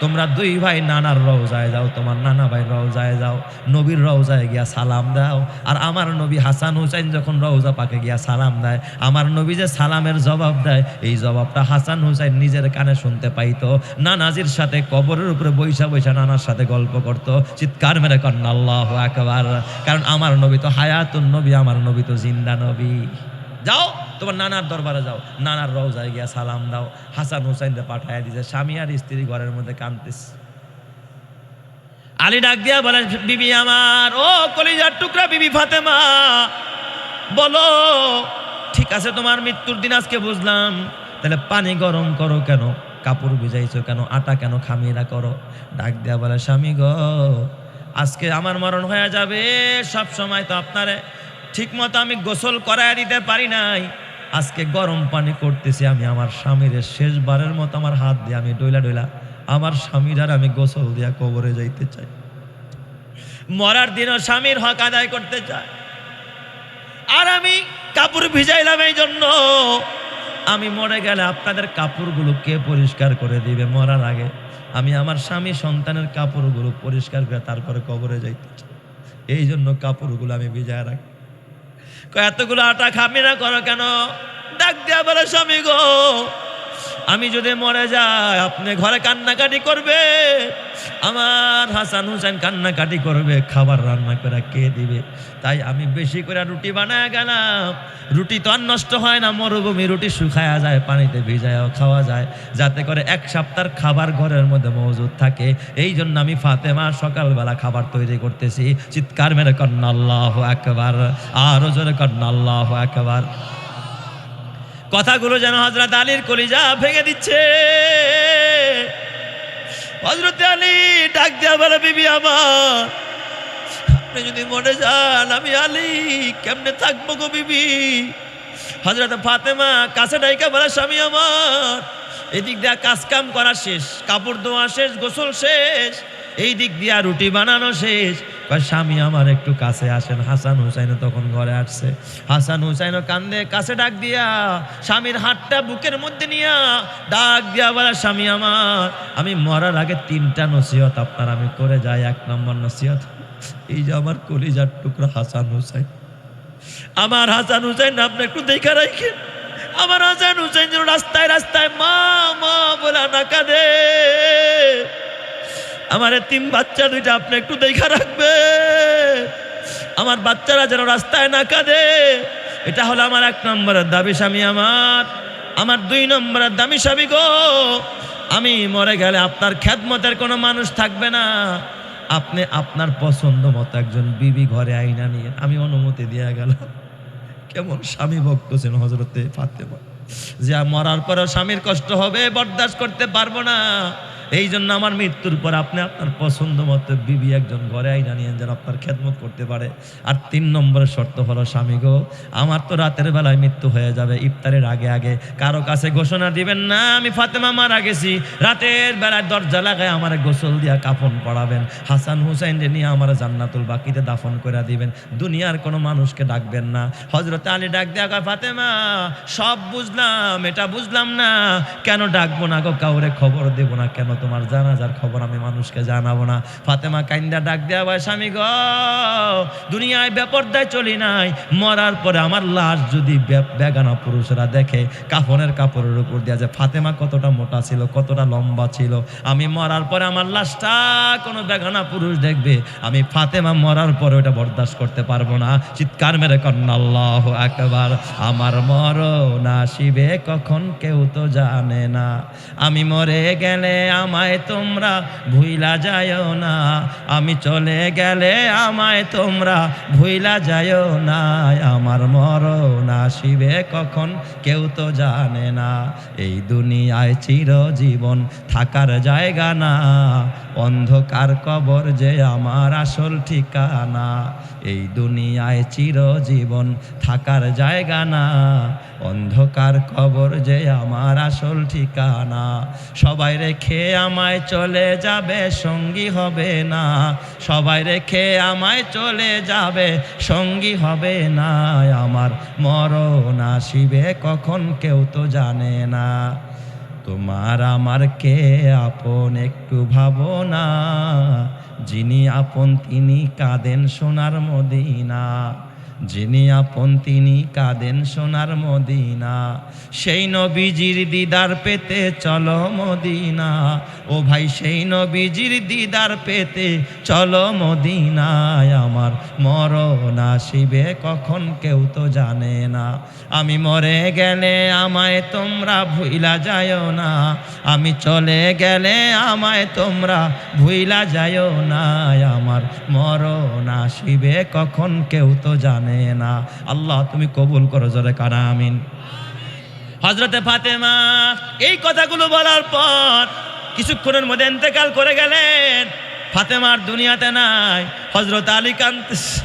তোমরা দুই ভাই নানার রওজায় যাও, তোমার নানা ভাই রওজায় যাও, নবীর রওজায় গিয়া সালাম দাও। আর আমার নবী হাসান হুসাইন যখন রওজা পাকে গিয়া সালাম দেয়, আমার নবী যে সালামের জবাব দেয়, এই জবাবটা হাসান হুসাইন নিজের কানে শুনতে পাইতো। নানাজির সাথে কবরের উপরে বৈশা বৈশা নানার সাথে গল্প করতো। চিৎকার মেরে কন্না আল্লাহু আকবার। কারণ আমার নবী তো হায়াতুন নবী, আমার নবী তো জিন্দা নবী। যাও তোমার নানার দরবারে যাও, নানার রওজায় গিয়া সালাম দাও। হাসান হুসাইনকে পাঠায় দিয়েছে। স্বামী আর স্ত্রী ঘরের মধ্যে কাঁদতেছে। আলী ডাক দিয়া বলেন, বিবি আমার, ও কলিজার টুকরা বিবি ফাতেমা, বলো ঠিক আছে তোমার মৃত্যুর দিন আজকে বুঝলাম, তাহলে পানি গরম করো কেন, কাপড় ভিজাইছো কেন, আটা কেন খামিরা করো? ডাক দেয়া বলে, স্বামী গো, আজকে আমার মরণ হয়ে যাবে, সব সময় তো আপনারে ঠিক মতো আমি গোসল করায় দিতে পারি নাই, আজকে গরম পানি করতেছি, আমি আমার স্বামীর শেষবারের মতো আমার হাত দিয়ে আমি ডইলা ডইলা আমার স্বামীর আর আমি গোসল দিয়া কবরে যাইতে চাই। মরার দিনও স্বামীর হক আদায় করতে চাই। আর আমি কাপড় ভিজাইলাম এই জন্য, আমি মরে গেলে আপনাদের কাপড়গুলো কে পরিষ্কার করে দিবে? মরার আগে আমি আমার স্বামী সন্তানের কাপড়গুলো পরিষ্কার করে তারপরে কবরে যাইতে চাই, এই জন্য কাপড়গুলো আমি ভিজায় রাখি। এতগুলো আটা খামিরা করো কেন? ডাক দেয়া বলে, স্বামী গো, আমি যদি মরে যাই আপনি ঘরে কান্নাকাটি করবে, আমার হাসান হুসেন কান্নাকাটি করবে, খাবার রান্না করে কে দিবে? তাই আমি বেশি করে রুটি বানায় গেলাম। রুটি তো আর নষ্ট হয় না, মরুভূমি রুটি শুকায়া যায়, পানিতে ভিজায়ও খাওয়া যায়, যাতে করে এক সপ্তাহের খাবার ঘরের মধ্যে মজুদ থাকে। এই জন্য আমি ফাতেমা সকালবেলা খাবার তৈরি করতেছি। চিৎকার মেরে কন্যা আল্লাহু আকবার, আরো জোরে কন্যা আল্লাহু আকবার। কথাগুলো যেন হযরত আলীর কলিজা ভেঙে দিচ্ছে। হযরত আলী ডাক দেয়া বলে, বিবি আমার, আপনি যদি মরে যান আমি আলী কেমনে থাকবো গো বিবি? হযরত ফাতেমা কাছে ডাইকা বলে, স্বামী আমার, এদিক দিয়া কাজ কাম করা শেষ, কাপড় ধোয়া শেষ, গোসল শেষ, এই দিক দিয়া রুটি বানানো শেষ। স্বামী আমার একটু কাছে আসেন। হাসান হুসাইন তখন ঘরে আসছে। হাসান হুসাইন কান্দে, কাছে ডাক দিয়া স্বামীর হাতটা বুকের মধ্যে নিয়া ডাক দিয়া বলে, স্বামী আমার, আমি মরার আগে 3টা নসিহত আপনার আমি করে যাই। 1 নম্বর নসিহত, এই যে আমার কলিজার টুকরা হাসান হুসাইন, আমার হাসান হুসাইন আপনি একটু দেখা রাখেন। আমার হাসান হুসাইন যেন রাস্তায় রাস্তায় মা মা বলে না কাঁদে। আমার 3 বাচ্চা 2টা আপনি একটু দেখা রাখবে, আমার বাচ্চারা যেন রাস্তায় না কাঁদে। এটা হলো আমার 1 নম্বরের দাবি স্বামী আমার। আমার 2 নম্বরের দাবি, স্বামী গো, আমি মরে গেলে আপনার খেদমতের কোনো মানুষ থাকবে না, আপনি আপনার পছন্দ মতো একজন বিবি ঘরে আইনা নিয়ে। আমি অনুমতি দিয়ে গেলাম। কেমন স্বামী ভক্ত ছিল হযরতে ফাতেমা, যে মরার পরে স্বামীর কষ্ট হবে, বরদাস্ত করতে পারবো না, এই জন্য আমার মৃত্যুর পর আপনি আপনার পছন্দ মতো বিবি একজন ঘরে আইনা নিয়ে যেন আপনার খেদমত করতে পারে। আর 3 নম্বরের শর্ত হলো, স্বামী গো, আমার তো রাতের বেলায় মৃত্যু হয়ে যাবে, ইফতারের আগে আগে কারো কাছে ঘোষণা দিবেন না আমি ফাতেমা মারা গেছি। রাতের বেলায় দরজা লাগায় আমার গোসল দিয়া কাফন পড়াবেন, হাসান হুসাইন নিয়ে আমার জান্নাতুল বাকিতে দাফন করে দিবেন, দুনিয়ার কোনো মানুষকে ডাকবেন না। হযরত আলী ডাক দেয়া কয়, ফাতেমা, সব বুঝলাম, এটা বুঝলাম না কেন ডাকবো না গো, কাউরে খবর দেব না কেন, তোমার জানাজার খবর আমি মানুষকে জানাবো না? ফাতেমা কাইন্দা ডাক দেয়া ভাই, স্বামী গো, দুনিয়ায় বেপরদায় চলি নাই, মরার পরে আমার লাশ যদি বেগানা পুরুষরা দেখে, কাফনের কাপড়ের উপর দেয়া যে ফাতেমা কতটা মোটা ছিল, কতটা লম্বা ছিল, আমি মরার পরে আমার লাশটা কোনো বেগানা পুরুষ দেখবে, আমি ফাতেমা মরার পরে ওটা বরদাস্ত করতে পারবো না। চিৎকার মেরে কন্যা আল্লাহু আকবার। আমার মরণ আসিবে কখন কেউ তো জানে না, আমি মরে গেলে আমায় তোমরা ভুইলা যায়ও না, আমি চলে গেলে আমায় তোমরা ভুইলা যায়ও না, আমার মরণ আসিবে কখন কেউ তো জানে না, এই দুনিয়ায় চিরজীবন থাকার জায়গা না, অন্ধকার কবর যে আমার আসল ঠিকানা, এই দুনিয়ায় চিরজীবন থাকার জায়গা না, অন্ধকার কবর যে আমার আসল ঠিকানা, সবাই রেখে আমায় চলে যাবে সঙ্গী হবে না, সবাই রেখে আমায় চলে যাবে সঙ্গী হবে না, আমার মরণ আসিবে কখন কেউ তো জানে না, তোমার আমার কে আপন একটু ভাবো না, যিনি আপন তিনি কাঁদেন সোনার মদিনা, যিনি আপন তিনি কাঁদেন সোনার মদিনা, সেই নবীজির দিদার পেতে চলো মদিনা, ও ভাই সেই নবীজির দিদার পেতে চলো মদিনায়, আমার মরণ আসিবে কখন কেউ তো জানে না, আমি মরে গেলে আমায় তোমরা ভুইলা যায়ও না, আমি চলে গেলে আমায় তোমরা ভুইলা যায়ও না, আমার মরণ আসিবে কখন কেউ তো জানে না। আল্লাহ তুমি কবুল করো, জোরে কারা আমিন। হযরতে ফাতেমা এই কথাগুলো বলার পর কিছুক্ষণের মধ্যে ইন্তেকাল করে গেলেন। ফাতেমার দুনিয়াতে নাই। হযরত আলী কাঁদতেছে,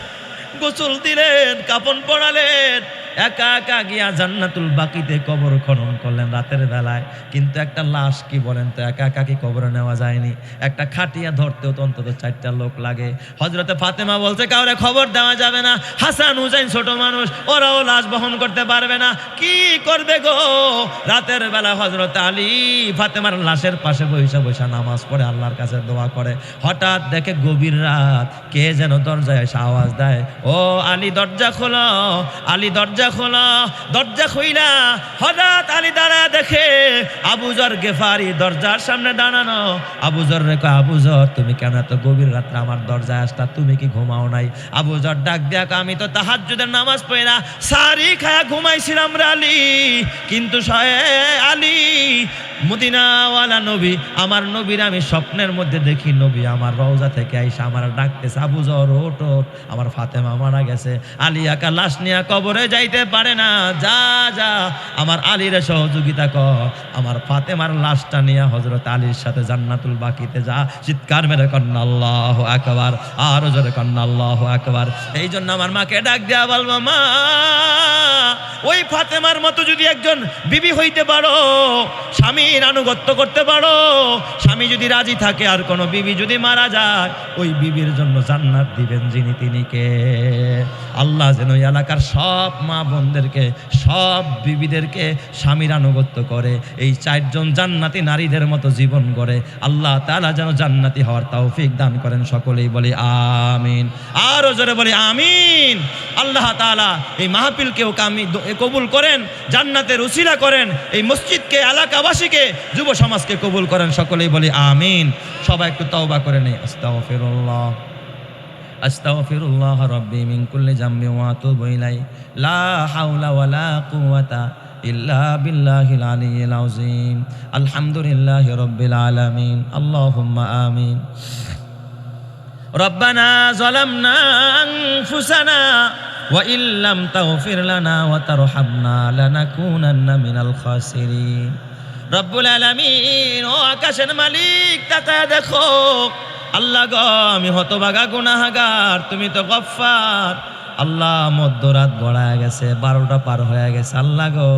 গোসল দিলেন, কাফন পরালেন, একা একা গিয়া জান্নাতুল বাকিতে কবর খনন করলেন রাতের বেলায়। কিন্তু একটা লাশ কি বলেন তো একা একা কি কবরে নেওয়া যায়নি? একটা খাটিয়া ধরতেও তো অন্তত 4টা লোক লাগে। হযরতে ফাতেমা বলছে কাউরে খবর দেওয়া যাবে না, হাসান হুসাইন ছোট মানুষ, ওরাও লাশ বহন করতে পারবে না, কি করবে গো? রাতের বেলা হযরত আলী ফাতেমার লাশের পাশে বসে বসে নামাজ পড়ে, আল্লাহর কাছে দোয়া করে। হঠাৎ দেখে গভীর রাত, কে যেন দরজায় এসে আওয়াজ দেয়, ও আলী দরজা খোলো, আলী দরজা খোলা। দরজা খুইলা হঠাৎ আলী দাঁড়ায় দেখে আবু যর গেফারি দরজার সামনে দাঁড়ানো। আবু যর রে কয়, আবু যর তুমি কেন এত গভীর রাত্রে আমার দরজায় আসতা? তুমি কি ঘুমাও নাই? আবু যর ডাক দেয়া, আমি তো তাহাজ্জুদের নামাজ পড়া সারি খায়া ঘুমাইছিলাম রে আলী, কিন্তু আলী মদিনাওয়ালা নবী, আমার নবীর আমি স্বপ্নের মধ্যে দেখি, নবী আমার রওজা থেকে আইসা আমার ডাকতেছে, আবু যর ওঠ ওঠ, আমার ফাতেমা মারা গেছে। আলী একা লাশ নিয়ে কবরে যাইতে পারে না, যা যা আমার আলীর সহযোগিতা কর, আমার ফাতেমার লাশটা নিয়ে হযরত আলীর সাথে জান্নাতুল বাকিতে যা। চিৎকার মেরে কন্না আল্লাহু আকবার, আরো জোরে কন্না আল্লাহু আকবার। এই জন্য আমার মাকে ডাক দেয়া বলবো, মা ওই ফাতেমার মতো যদি একজন বিবি হইতে পারো, স্বামীর আনুগত্য করতে পারো, স্বামী যদি রাজি থাকে আর কোনো বিবি যদি মারা যায়, ওই বিবির জন্য জান্নাত দিবেন যিনি, তিনি কে? আল্লাহ যেন ওই এলাকার সব মা বোনদেরকে, সব বিবিদেরকে স্বামীর আনুগত্য করে এই 4 জন জান্নাতি নারীদের মতো জীবন গড়ে আল্লাহ তাআলা যেন জান্নাতি হওয়ার তৌফিক দান করেন। সকলেই বলি আমিন, আরো জোরে বলি আমিন। আল্লাহ তাআলা এই মাহফিলকেও কবুল করেন, জান্নাতের উসিলা করেন, এই মসজিদকে, এলাকাবাসীকে, যুব সমাজকে কবুল করেন। সকলেই বলি আমিন। সবাই একটু তওবা করে নেই। আস্তাগফিরুল্লাহ আস্তাগফিরুল্লাহ রাব্বি মিন কুল্লি যামবি ওয়া আতুবু ইলাইহি, লা হাওলা ওয়ালা কুওয়াতা ইল্লা বিল্লাহিল আলিয়্যিল আযীম। আলহামদুলিল্লাহি রাব্বিল আলামিন। আল্লাহুম্মা আমিন। রব্বানা যালামনা আনফুসানা ওয়া ইল্লাম তাগফির লানা ওয়া তারহামনা লানাকুনান্না মিনাল খাসিরিন। রব্বুল আলামিন, ও আকাশের মালিক, তাকায় দেখো আল্লাহ গো, আমি হতভাগা গুনাহগার, তুমি তো গফফার। আল্লাহ মধ্যরাত গড়ায় গেছে, 12টা পার হয়ে গেছে। আল্লাহ গো,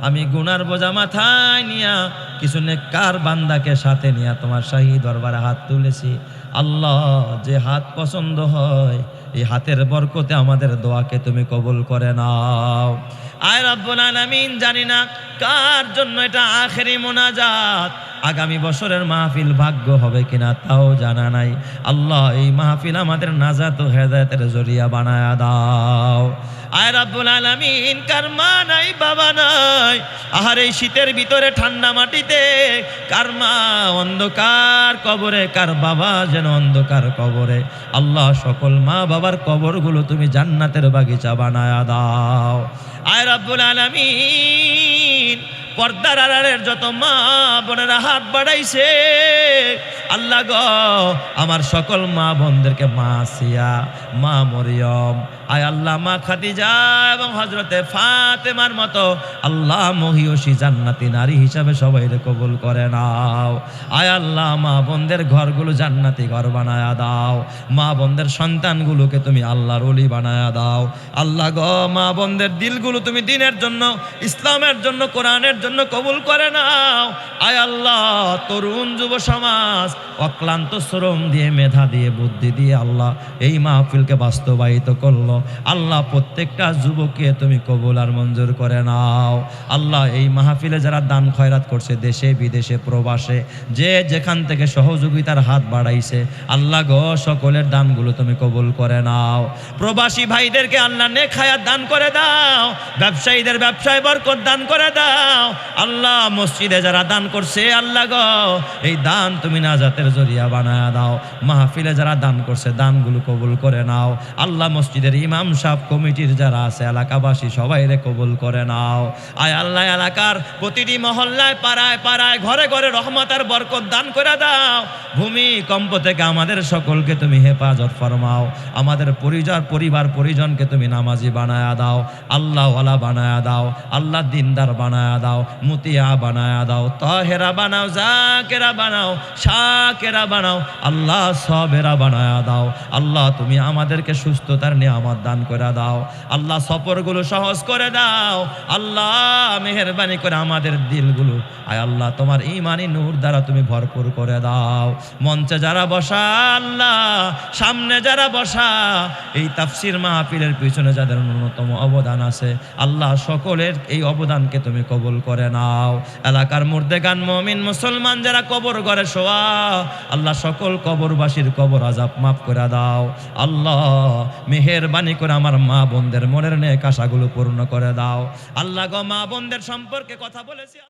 আমি গুনার বোঝা মাথায় নিয়া কিছু নেককার বান্দাকে সাথে নিয়া তোমার শাহী দরবারে হাত তুলেছি। আল্লাহ, যে হাত পছন্দ হয় এই হাতের বরকতে আমাদের দোয়াকে তুমি কবুল করে নাও। আয় রব্বুল আলামিন, জানি না কার জন্য এটা আখেরি মোনাজাত, আগামী বছরের মাহফিল ভাগ্য হবে কিনা তাও জানা নাই। আল্লাহ, এই মাহফিল আমাদের নাজাত ও হেদায়েতের জরিয়া বানায়া দাও। আয় রব্বুল আলামিন, কার মা নাই, বাবা নাই, আহার এই শীতের ভিতরে ঠান্ডা মাটিতে, কার মা অন্ধকার কবরে, কার বাবা যেন অন্ধকার কবরে। আল্লাহ, সকল মা বাবার কবরগুলো তুমি জান্নাতের বাগিচা বানায়া দাও। আয় রব্বুল আলামিন, পর্দার আড়ালের যত মা বোনেরা হাত বাড়াইছে, আল্লাহ গো, আমার সকল মা বোনদেরকে, মা আসিয়া, মা মরিয়ম, আয় আল্লাহ, মা খাদিজা এবং হযরতে ফাতেমার মতো আল্লাহ মহিয়সী জান্নাতি নারী হিসাবে সবাইকে কবুল করে নাও। আয় আল্লাহ, মা বোনদের ঘরগুলো জান্নাতি ঘর বানায়া দাও। মা বোনদের সন্তানগুলোকে তুমি আল্লাহর ওলি বানায়া দাও। আল্লাহ গো, মা বোনদের দিলগুলো তুমি দিনের জন্য, ইসলামের জন্য, কোরআনের জন্য কবুল করে নাও। আয় আল্লাহ, তরুণ যুব সমাজ অক্লান্ত শ্রম দিয়ে, মেধা দিয়ে, বুদ্ধি দিয়ে আল্লাহ এই মাহফিলকে বাস্তবায়িত করলো। আল্লাহ, প্রত্যেকটা যুবককে তুমি কবুল আর মঞ্জুর করে নাও। আল্লাহ, এই মাহফিলে যারা দান খয়রাত করছে, দেশে বিদেশে প্রবাসে, যে যেখান থেকে সহযোগিতার হাত বাড়াইছে, আল্লাহ গো, সকলের দানগুলো তুমি কবুল করে নাও। প্রবাসী ভাইদেরকে আল্লাহ নেক হায়াত দান করে দাও। ব্যবসায়ীদের ব্যবসায় বরকত দান করে দাও। আল্লাহ, মসজিদে যারা দান করছে, আল্লাহ গো, এই দান তুমি নাজাতের জরিয়া বানায়া দাও। মাহফিলে যারা দান করছে, দানগুলো কবুল করে নাও। আল্লাহ, মসজিদের ইমাম সাহেব, কমিটির যারা আছে, এলাকাবাসী সবাই রে কবুল করে নাও। আয় আল্লাহ, এলাকার প্রতিটি মহল্লায়, পাড়ায় পাড়ায়, ঘরে ঘরে রহমতের বরকত দান করে দাও। ভূমিকম্প থেকে আমাদের সকলকে তুমি হেফাজত ফরমাও। আমাদের পরিবার পরিজনকে তুমি নামাজি বানায়া দাও, আল্লাহওয়ালা বানায়া দাও, আল্লাহ দিনদার বানায়া দাও, মুতিয়া বানায়া দাও, তাহেরা বানাও, জাকেরা বানাও, শাকেরা বানাও, আল্লাহ সবেরা বানায়া দাও। আল্লাহ তুমি আমাদেরকে সুস্থতার নিয়ামত দান করে দাও। আল্লাহ সফরগুলো সহজ করে দাও। আল্লাহ মেহেরবানি করে আমাদের দিলগুলো আয় আল্লাহ তোমার ঈমানি নূর দ্বারা তুমি ভরপুর করে দাও। মঞ্চে যারা বসা আল্লাহ, সামনে যারা বসা, এই তাফসীর মাহফিলের পিছনে যাদের ন্যূনতম অবদান আছে, আল্লাহ সকলের এই অবদানকে তুমি কবুল করে নাও। এলাকার মুর্দেগান মুমিন মুসলমান যারা কবর ঘরে শোয়া, আল্লাহ সকল কবরবাসীর কবর আযাব মাফ করে দাও। আল্লাহ মেহেরবানি করে আমার মা বোনদের মনের নেক আশাগুলো পূর্ণ করে দাও। আল্লাহ গো, মা বোনদের সম্পর্কে কথা বলেছি।